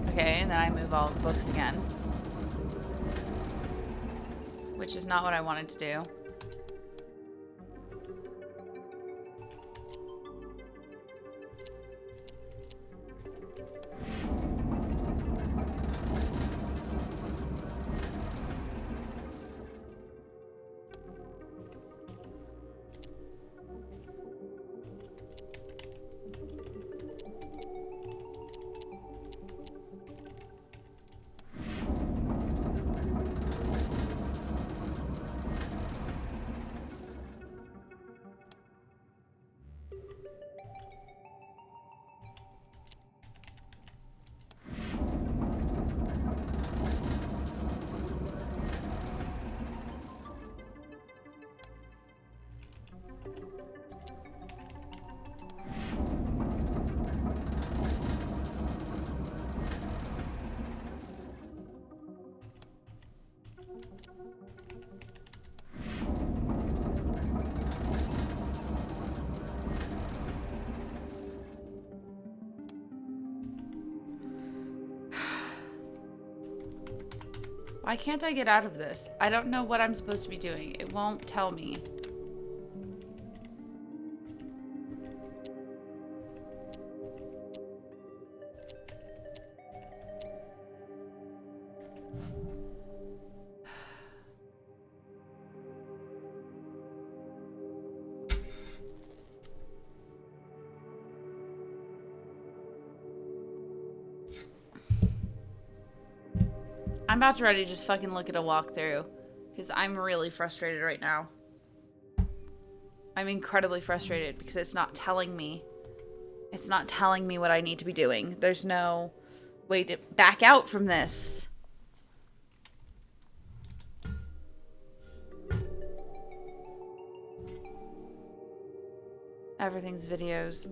Okay, and then I move all the books again. Which is not what I wanted to do. Why can't I get out of this? I don't know what I'm supposed to be doing. It won't tell me. I'm about to ready to just fucking look at a walkthrough. Because I'm really frustrated right now. I'm incredibly frustrated because it's not telling me. It's not telling me what I need to be doing. There's no way to back out from this. Everything's videos.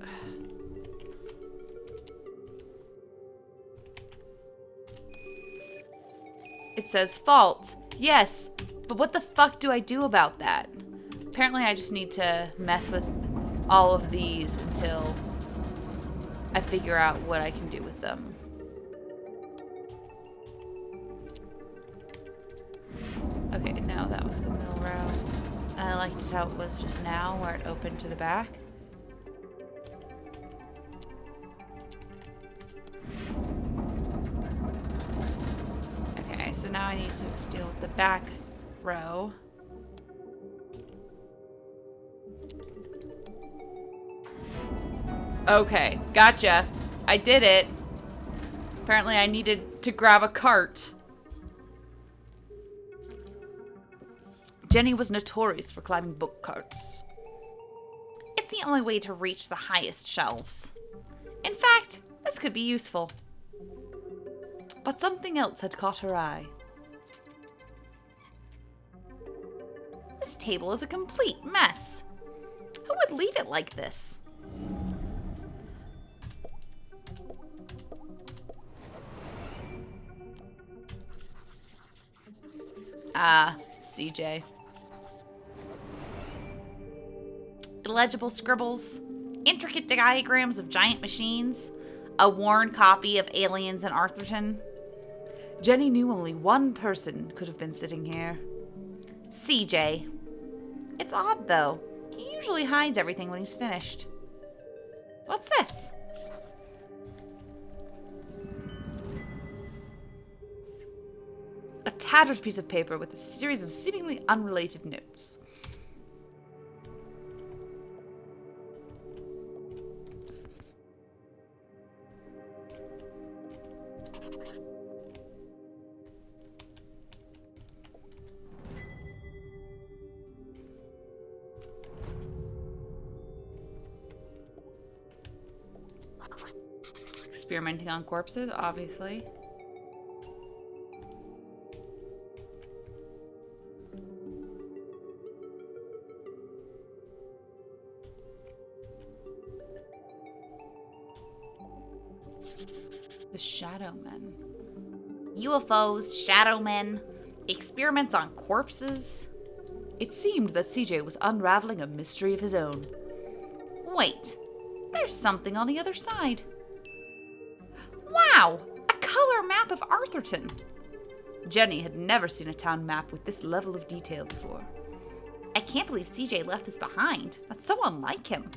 It says fault. Yes, but what the fuck do I do about that? Apparently I just need to mess with all of these until I figure out what I can do with them. Okay, no, that was the middle row. And I liked how it was just now, where it opened to the back. So now I need to deal with the back row. Okay, gotcha. I did it. Apparently I needed to grab a cart. Jenny was notorious for climbing book carts. It's the only way to reach the highest shelves. In fact, this could be useful. But something else had caught her eye. This table is a complete mess. Who would leave it like this? Ah, CJ. Illegible scribbles, intricate diagrams of giant machines, a worn copy of Aliens in Arthurton. Jenny knew only one person could have been sitting here. CJ. It's odd, though. He usually hides everything when he's finished. What's this? tattered piece of paper with a series of seemingly unrelated notes. Experimenting on corpses, obviously. The Shadow Men. UFOs, shadow men, experiments on corpses. It seemed that CJ was unraveling a mystery of his own. Wait, there's something on the other side. Wow, a color map of Arthurton. Jenny had never seen a town map with this level of detail before. I can't believe CJ left this behind. That's so unlike him.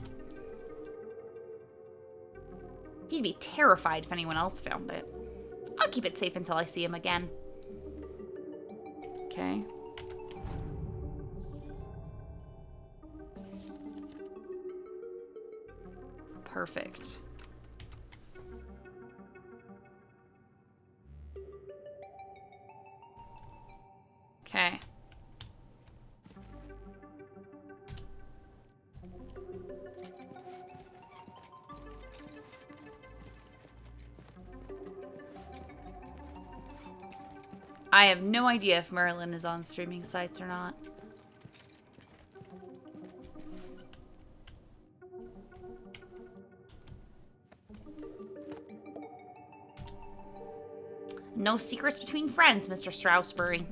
He'd be terrified if anyone else found it. I'll keep it safe until I see him again. Okay. Perfect. Okay. I have no idea if Merlin is on streaming sites or not. No secrets between friends, Mr. Stroudsbury.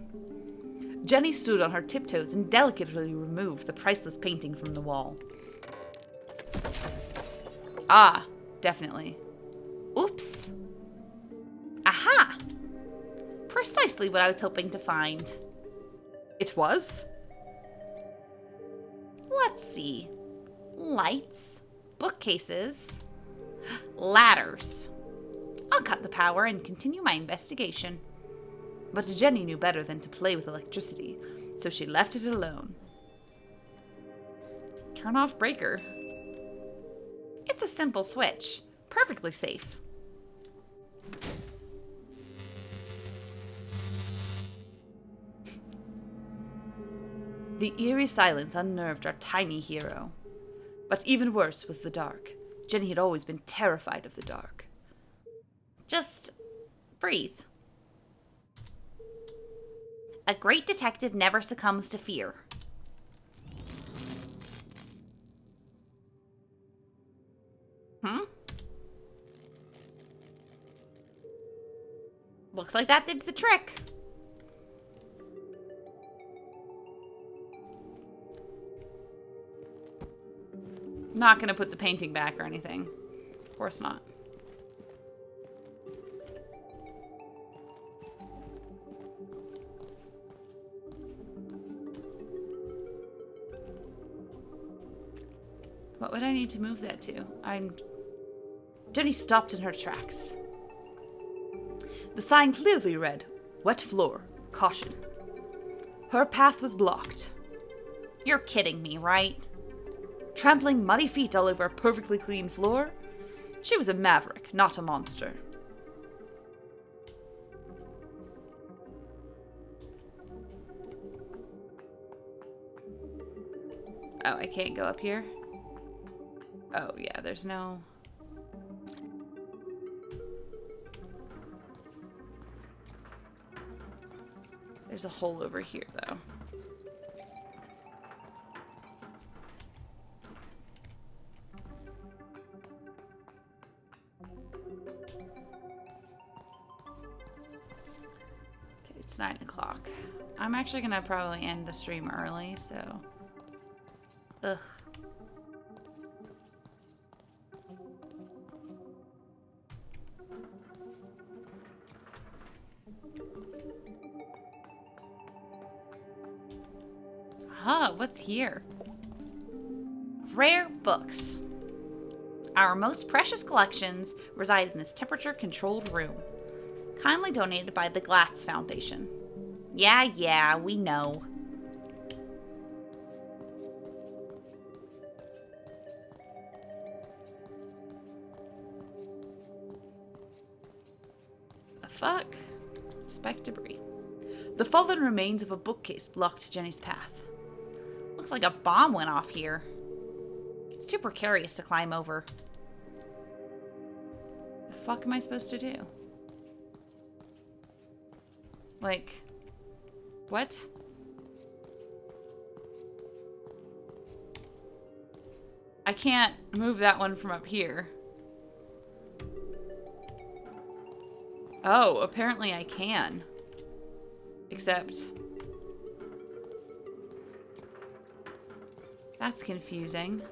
Jenny stood on her tiptoes and delicately removed the priceless painting from the wall. Ah, definitely. Oops. Aha! Precisely what I was hoping to find. It was? Let's see. Lights, bookcases, ladders. I'll cut the power and continue my investigation. But Jenny knew better than to play with electricity, so she left it alone. Turn off breaker. It's a simple switch. Perfectly safe. The eerie silence unnerved our tiny hero. But even worse was the dark. Jenny had always been terrified of the dark. Just breathe. A great detective never succumbs to fear. Looks like that did the trick. Not gonna put the painting back or anything. Of course not. What would I need to move that to? Jenny stopped in her tracks. The sign clearly read, "Wet floor, caution." Her path was blocked. You're kidding me, right? Trampling muddy feet all over a perfectly clean floor? She was a maverick, not a monster. Oh, I can't go up here? Oh, yeah, there's no... There's a hole over here, though. Okay, it's 9 o'clock. I'm actually gonna probably end the stream early, so... Ugh. Huh, what's here? Rare books. Our most precious collections reside in this temperature-controlled room. Kindly donated by the Glatz Foundation. Yeah, we know. The fuck? Spike debris. The fallen remains of a bookcase blocked Jenny's path. Looks like a bomb went off here. It's too precarious to climb over. The fuck am I supposed to do? Like, what? I can't move that one from up here. Oh, apparently I can. Except... that's confusing.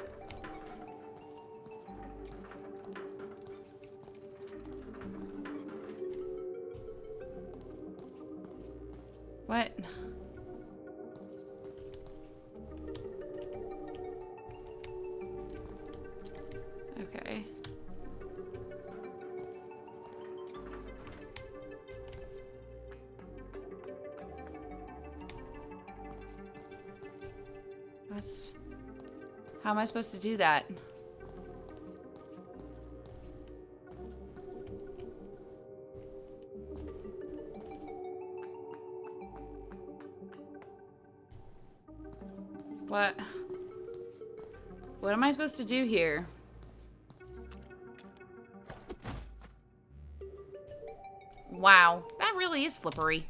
What? Okay. That's... how am I supposed to do that? What? What am I supposed to do here? Wow, that really is slippery.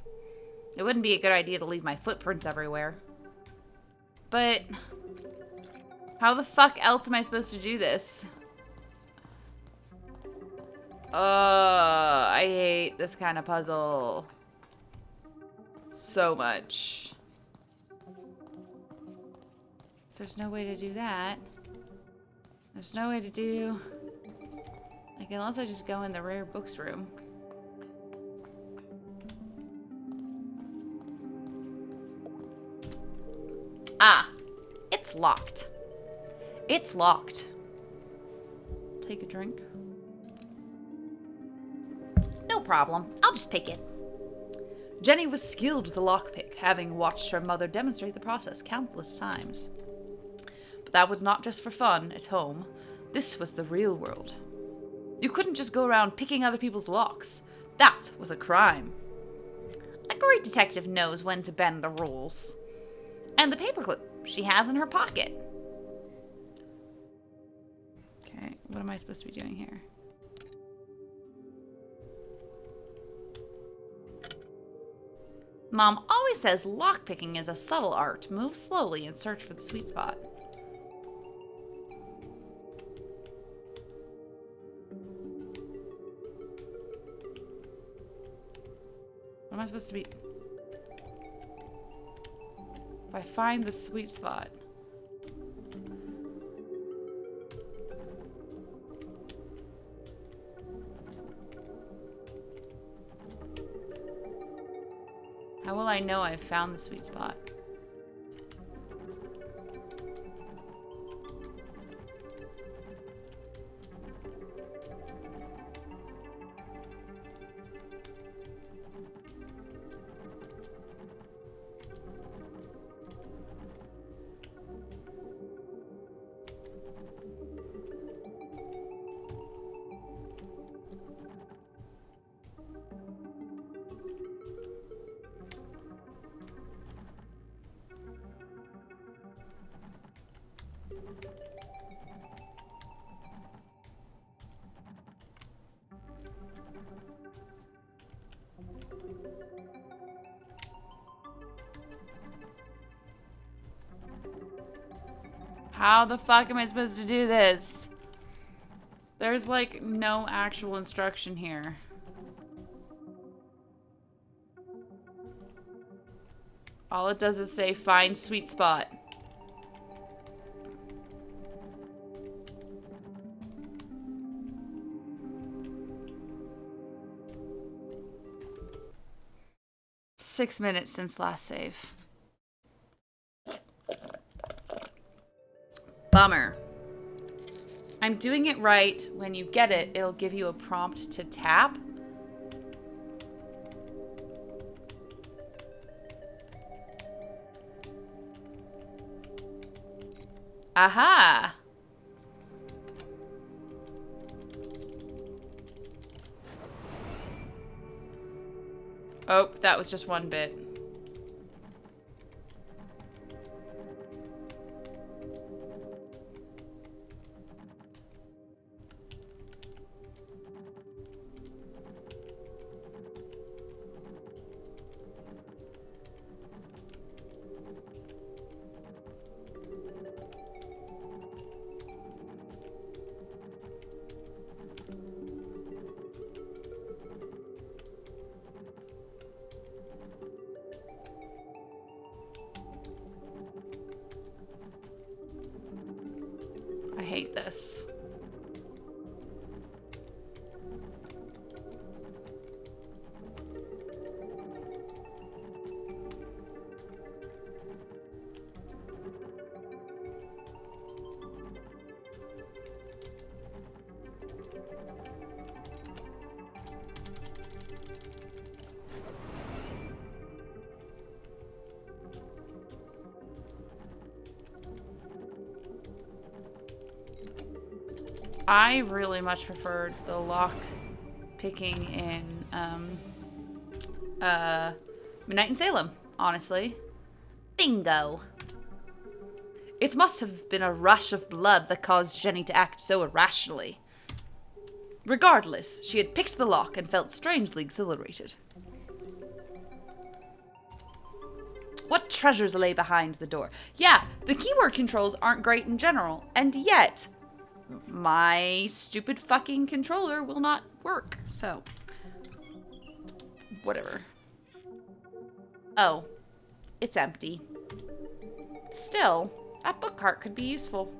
It wouldn't be a good idea to leave my footprints everywhere. But... how the fuck else am I supposed to do this? I hate this kind of puzzle. So much. So there's no way to do that. There's no way to do... like, unless I just go in the rare books room. Ah, it's locked. It's locked. Take a drink. No problem. I'll just pick it. Jenny was skilled with the lockpick, having watched her mother demonstrate the process countless times. But that was not just for fun at home. This was the real world. You couldn't just go around picking other people's locks. That was a crime. A great detective knows when to bend the rules. And the paperclip she has in her pocket. Okay, what am I supposed to be doing here? Mom always says lockpicking is a subtle art. Move slowly and search for the sweet spot. What am I supposed to be... if I find the sweet spot... how will I know I've found the sweet spot? How the fuck am I supposed to do this? There's like no actual instruction here. All it does is say find sweet spot. Six minutes since last save. Bummer. I'm doing it right. When you get it, it'll give you a prompt to tap. Aha! Oh, that was just one bit. I hate this. I really much preferred the lock picking in Midnight in Salem, honestly. Bingo. It must have been a rush of blood that caused Jenny to act so irrationally. Regardless, she had picked the lock and felt strangely exhilarated. What treasures lay behind the door? Yeah, the keyword controls aren't great in general, and yet my stupid fucking controller will not work, so whatever. Oh, it's empty. Still, that book cart could be useful.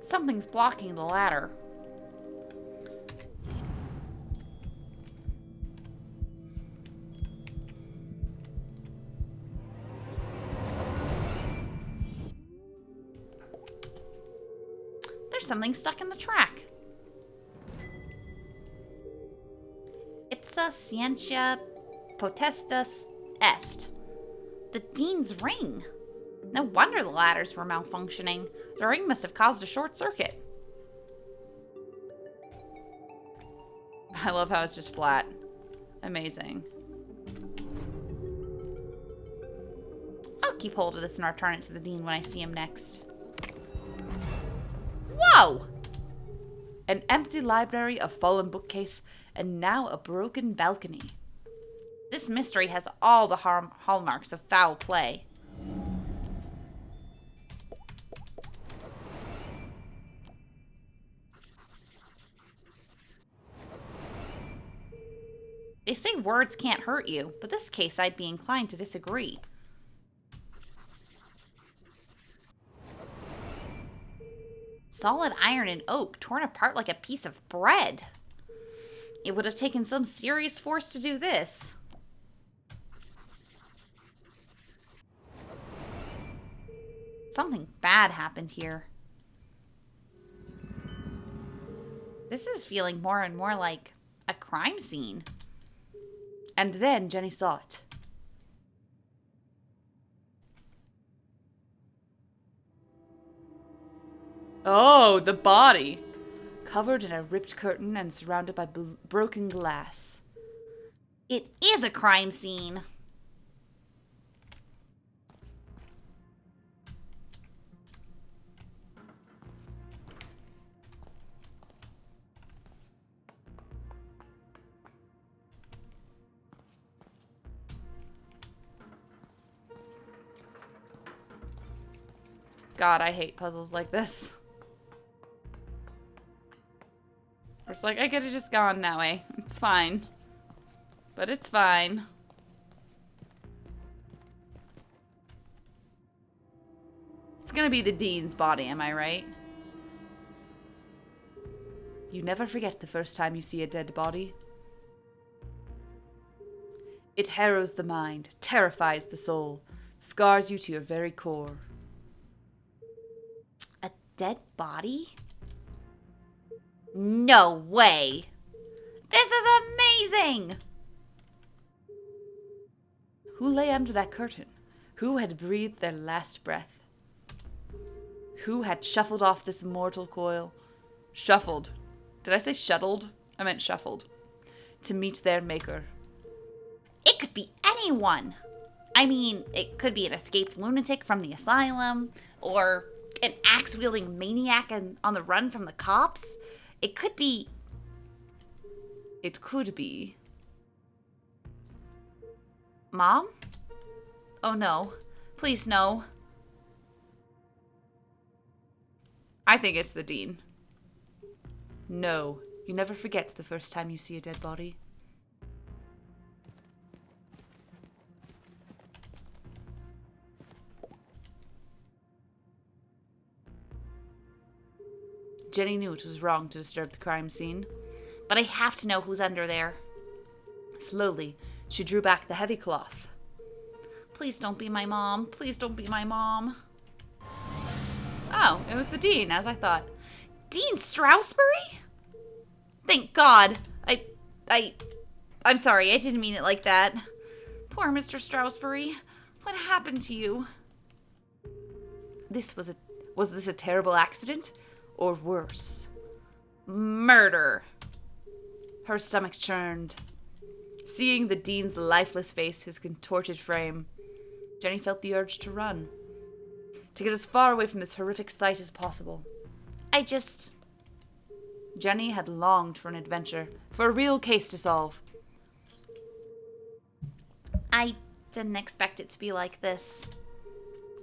Something's blocking the ladder. There's something stuck in the track. Ipsa scientia potestas est. The Dean's ring. No wonder the ladders were malfunctioning. The ring must have caused a short circuit. I love how it's just flat. Amazing. I'll keep hold of this and return it to the Dean when I see him next. Whoa! An empty library, a fallen bookcase, and now a broken balcony. This mystery has all the hallmarks of foul play. They say words can't hurt you, but this case I'd be inclined to disagree. Solid iron and oak torn apart like a piece of bread. It would have taken some serious force to do this. Something bad happened here. This is feeling more and more like a crime scene. And then Jenny saw it. Oh, the body! Covered in a ripped curtain and surrounded by broken glass. It is a crime scene. God, I hate puzzles like this. It's like, I could have just gone that way. It's fine. But it's fine. It's gonna be the Dean's body, am I right? You never forget the first time you see a dead body. It harrows the mind, terrifies the soul, scars you to your very core. A dead body? No way! This is amazing! Who lay under that curtain? Who had breathed their last breath? Who had shuffled off this mortal coil? Shuffled. Did I say shuttled? I meant shuffled. To meet their maker. It could be anyone. I mean, it could be an escaped lunatic from the asylum, or an axe-wielding maniac on the run from the cops. It could be... Mom? Oh no. Please no. I think it's the Dean. No, you never forget the first time you see a dead body. Jenny knew it was wrong to disturb the crime scene. But I have to know who's under there. Slowly, she drew back the heavy cloth. Please don't be my mom. Please don't be my mom. Oh, it was the Dean, as I thought. Dean Strasberry? Thank God. I'm sorry, I didn't mean it like that. Poor Mr. Strasberry. What happened to you? Was this a terrible accident? Or worse? Murder. Her stomach churned. Seeing the Dean's lifeless face, his contorted frame, Jenny felt the urge to run. To get as far away from this horrific sight as possible. Jenny had longed for an adventure, for a real case to solve. I didn't expect it to be like this.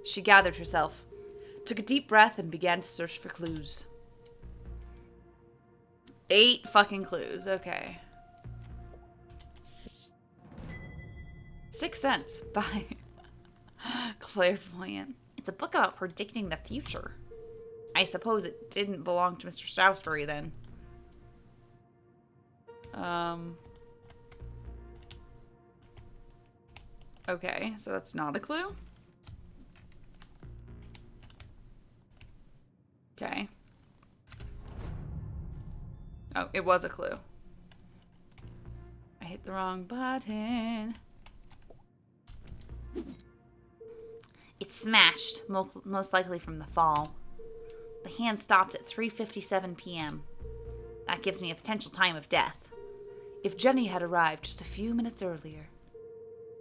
She gathered herself, took a deep breath, and began to search for clues. 8 fucking clues, okay. 6 Sense by Clairvoyant. It's a book about predicting the future. I suppose it didn't belong to Mr. Strasberry then. Okay, so that's not a clue. Okay. Oh, it was a clue. I hit the wrong button. It's smashed, most likely from the fall. The hand stopped at 3:57 p.m. That gives me a potential time of death. If Jenny had arrived just a few minutes earlier,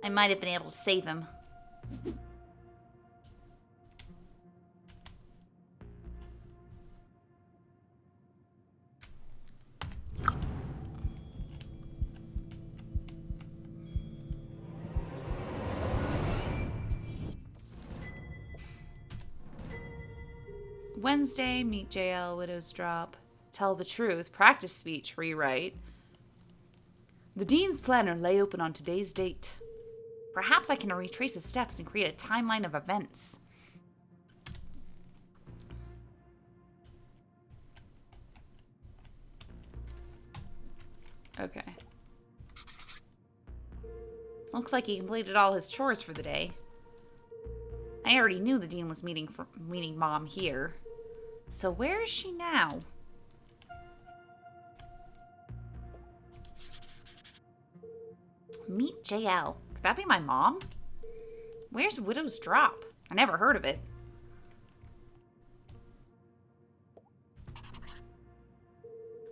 I might have been able to save him. Wednesday, meet JL, Widow's Drop. Tell the truth, practice speech, rewrite. The Dean's planner lay open on today's date. Perhaps I can retrace his steps and create a timeline of events. Okay. Looks like he completed all his chores for the day. I already knew the Dean was meeting Mom here. So where is she now? Meet JL. Could that be my mom? Where's Widow's Drop? I never heard of it.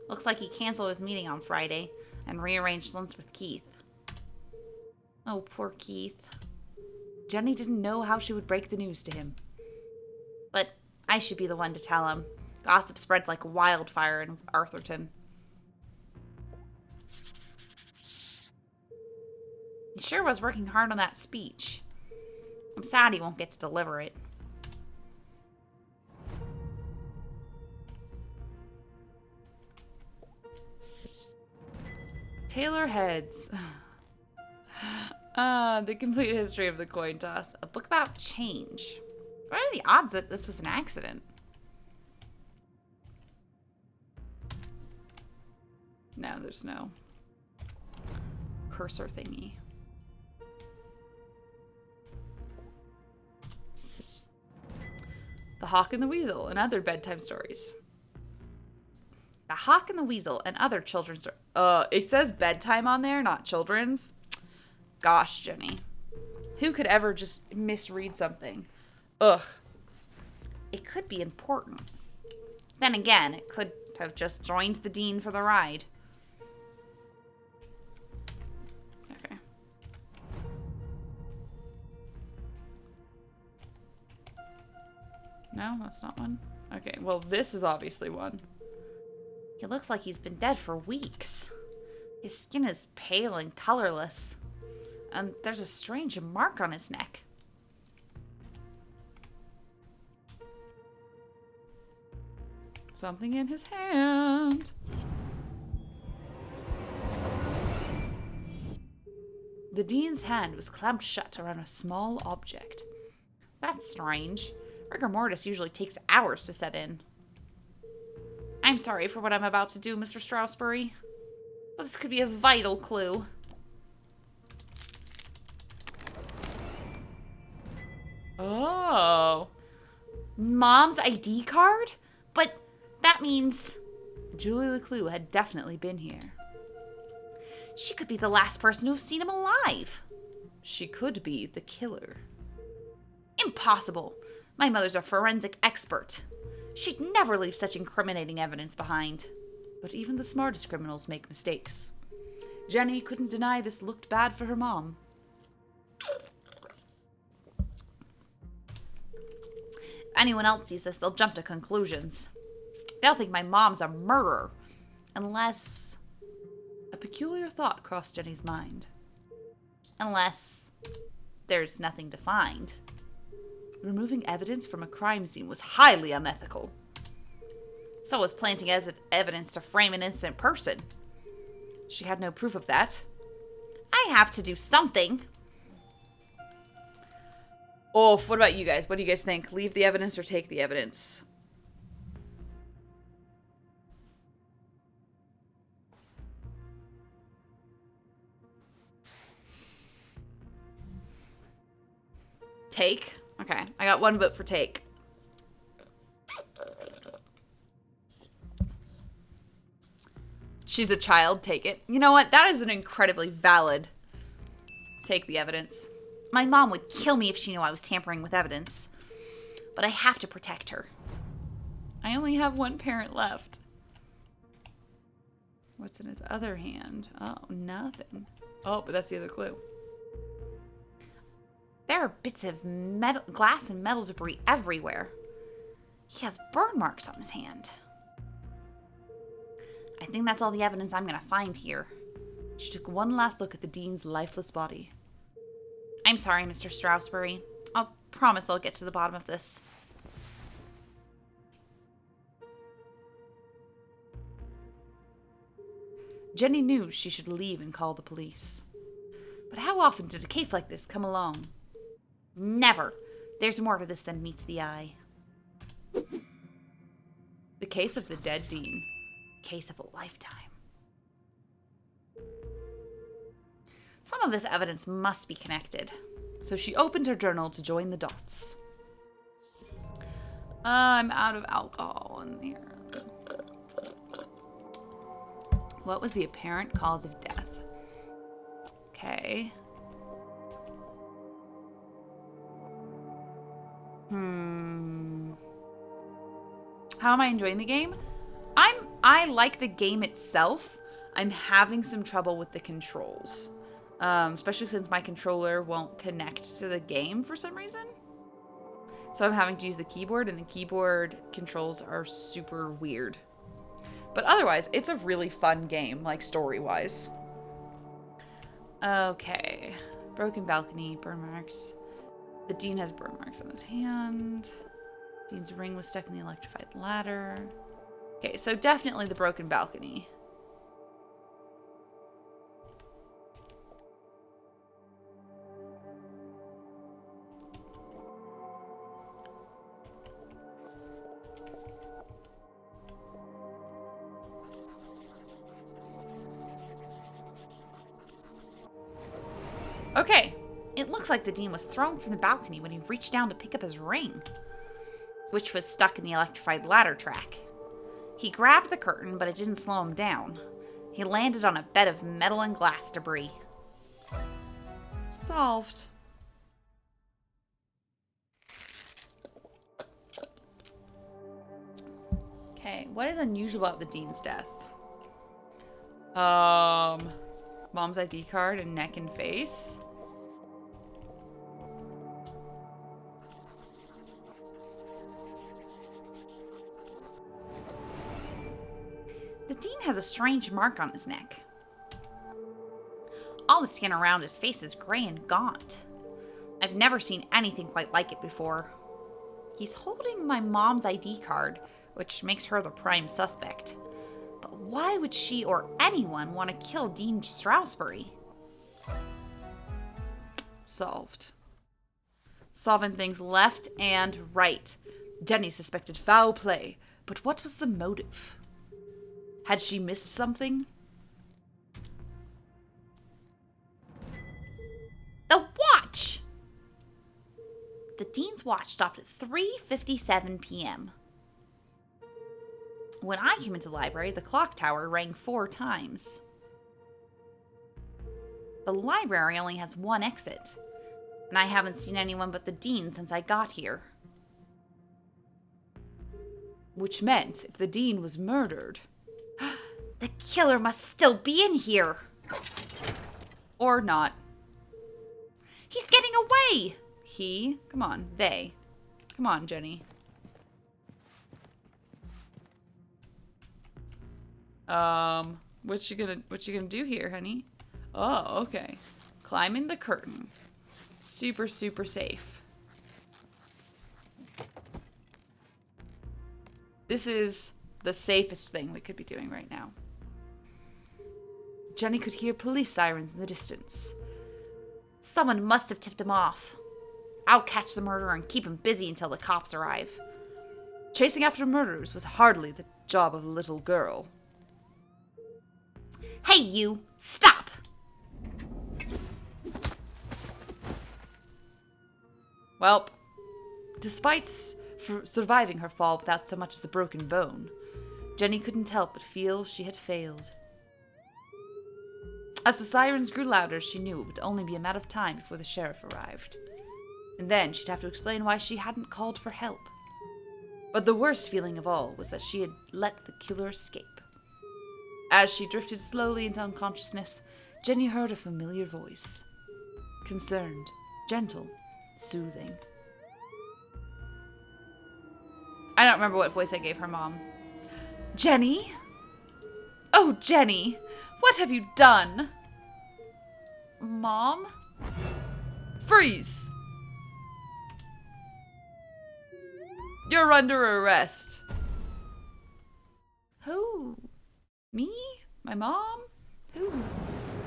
Looks like he canceled his meeting on Friday and rearranged lunch with Keith. Oh, poor Keith. Jenny didn't know how she would break the news to him. But I should be the one to tell him. Gossip spreads like wildfire in Arthurton. He sure was working hard on that speech. I'm sad he won't get to deliver it. Taylor Heads. The complete history of the coin toss. A book about change. What are the odds that this was an accident? No, there's no cursor thingy. The Hawk and the Weasel and other bedtime stories. The Hawk and the Weasel and other children's... It says bedtime on there, not children's. Gosh, Jenny. Who could ever just misread something? Ugh. It could be important. Then again, it could have just joined the dean for the ride. Okay. No, that's not one. Okay, well, this is obviously one. He looks like he's been dead for weeks. His skin is pale and colorless. And there's a strange mark on his neck. Something in his hand. The dean's hand was clamped shut around a small object. That's strange. Rigor mortis usually takes hours to set in. I'm sorry for what I'm about to do, Mr. Stroudsbury, but this could be a vital clue. Oh. Mom's ID card? But that means... Julie LeClue had definitely been here. She could be the last person to have seen him alive. She could be the killer. Impossible. My mother's a forensic expert. She'd never leave such incriminating evidence behind. But even the smartest criminals make mistakes. Jenny couldn't deny this looked bad for her mom. If anyone else sees this, they'll jump to conclusions. They'll think my mom's a murderer. Unless... A peculiar thought crossed Jenny's mind. Unless there's nothing to find. Removing evidence from a crime scene was highly unethical. So was planting as evidence to frame an innocent person. She had no proof of that. I have to do something. Oh, what about you guys? What do you guys think? Leave the evidence or take the evidence? Take? Okay, I got one vote for take. She's a child, take it. You know what? That is an incredibly valid take the evidence. My mom would kill me if she knew I was tampering with evidence. But I have to protect her. I only have one parent left. What's in his other hand? Oh, nothing. Oh, but that's the other clue. There are bits of glass and metal debris everywhere. He has burn marks on his hand. I think that's all the evidence I'm going to find here. She took one last look at the dean's lifeless body. I'm sorry, Mr. Stroudsbury. I'll promise I'll get to the bottom of this. Jenny knew she should leave and call the police. But how often did a case like this come along? Never. There's more to this than meets the eye. The case of the dead dean. Case of a lifetime. Some of this evidence must be connected. So she opened her journal to join the dots. I'm out of alcohol in here. What was the apparent cause of death? Okay. How am I enjoying the game? I like the game itself. I'm having some trouble with the controls. Especially since my controller won't connect to the game for some reason. So I'm having to use the keyboard, and the keyboard controls are super weird. But otherwise, it's a really fun game, like story-wise. Okay. Broken balcony, burn marks. The dean has burn marks on his hand. Dean's ring was stuck in the electrified ladder. Okay, so definitely the broken balcony. Okay, it looks like the dean was thrown from the balcony when he reached down to pick up his ring, which was stuck in the electrified ladder track. He grabbed the curtain, but it didn't slow him down. He landed on a bed of metal and glass debris. Solved. Okay, what is unusual about the dean's death? Mom's ID card and neck and face. The dean has a strange mark on his neck. All the skin around his face is gray and gaunt. I've never seen anything quite like it before. He's holding my mom's ID card, which makes her the prime suspect. But why would she or anyone want to kill Dean Strasberry? Solved. Solving things left and right. Jenny suspected foul play, but what was the motive? Had she missed something? The watch! The dean's watch stopped at 3:57 p.m. When I came into the library, the clock tower rang 4 times. The library only has one exit, and I haven't seen anyone but the dean since I got here. Which meant if the dean was murdered... The killer must still be in here! Or not. He's getting away! He? Come on, they. Come on, Jenny. What you gonna do here, honey? Oh, okay. Climbing the curtain. Super, super safe. This is the safest thing we could be doing right now. Jenny could hear police sirens in the distance. Someone must have tipped him off. I'll catch the murderer and keep him busy until the cops arrive. Chasing after murderers was hardly the job of a little girl. Hey, you! Stop! Welp, despite surviving her fall without so much as a broken bone, Jenny couldn't help but feel she had failed. As the sirens grew louder, she knew it would only be a matter of time before the sheriff arrived. And then she'd have to explain why she hadn't called for help. But the worst feeling of all was that she had let the killer escape. As she drifted slowly into unconsciousness, Jenny heard a familiar voice. Concerned, gentle, soothing. I don't remember what voice I gave her mom. Jenny? Oh, Jenny! What have you done? Mom? Freeze! You're under arrest. Who? Me? My mom? Who?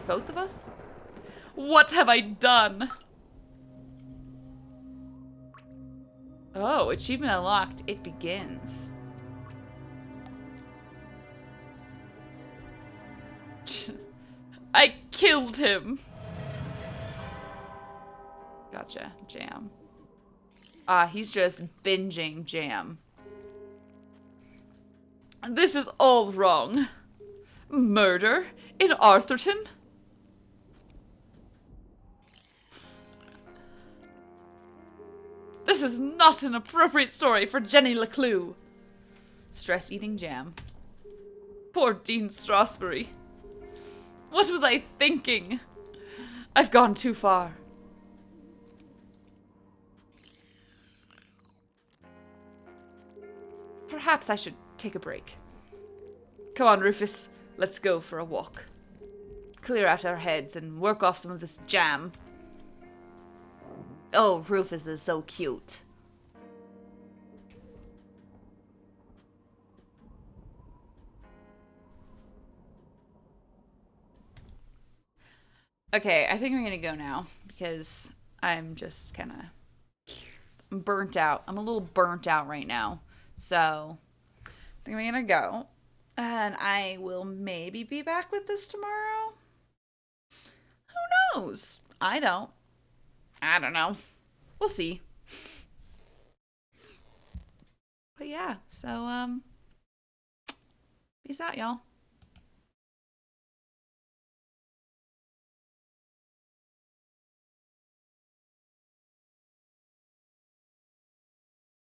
Both of us? What have I done? Oh, achievement unlocked. It begins. I killed him. Gotcha. Jam. He's just binging jam. This is all wrong. Murder in Arthurton? This is not an appropriate story for Jenny LeClue. Stress eating jam. Poor Dean Strasberry. What was I thinking? I've gone too far. Perhaps I should take a break. Come on, Rufus. Let's go for a walk. Clear out our heads and work off some of this jam. Oh, Rufus is so cute. Okay, I think I'm gonna go now because I'm just kind of burnt out. I'm a little burnt out right now. So, I think I'm gonna go. And I will maybe be back with this tomorrow. Who knows? I don't. I don't know. We'll see. But yeah, so, peace out, y'all.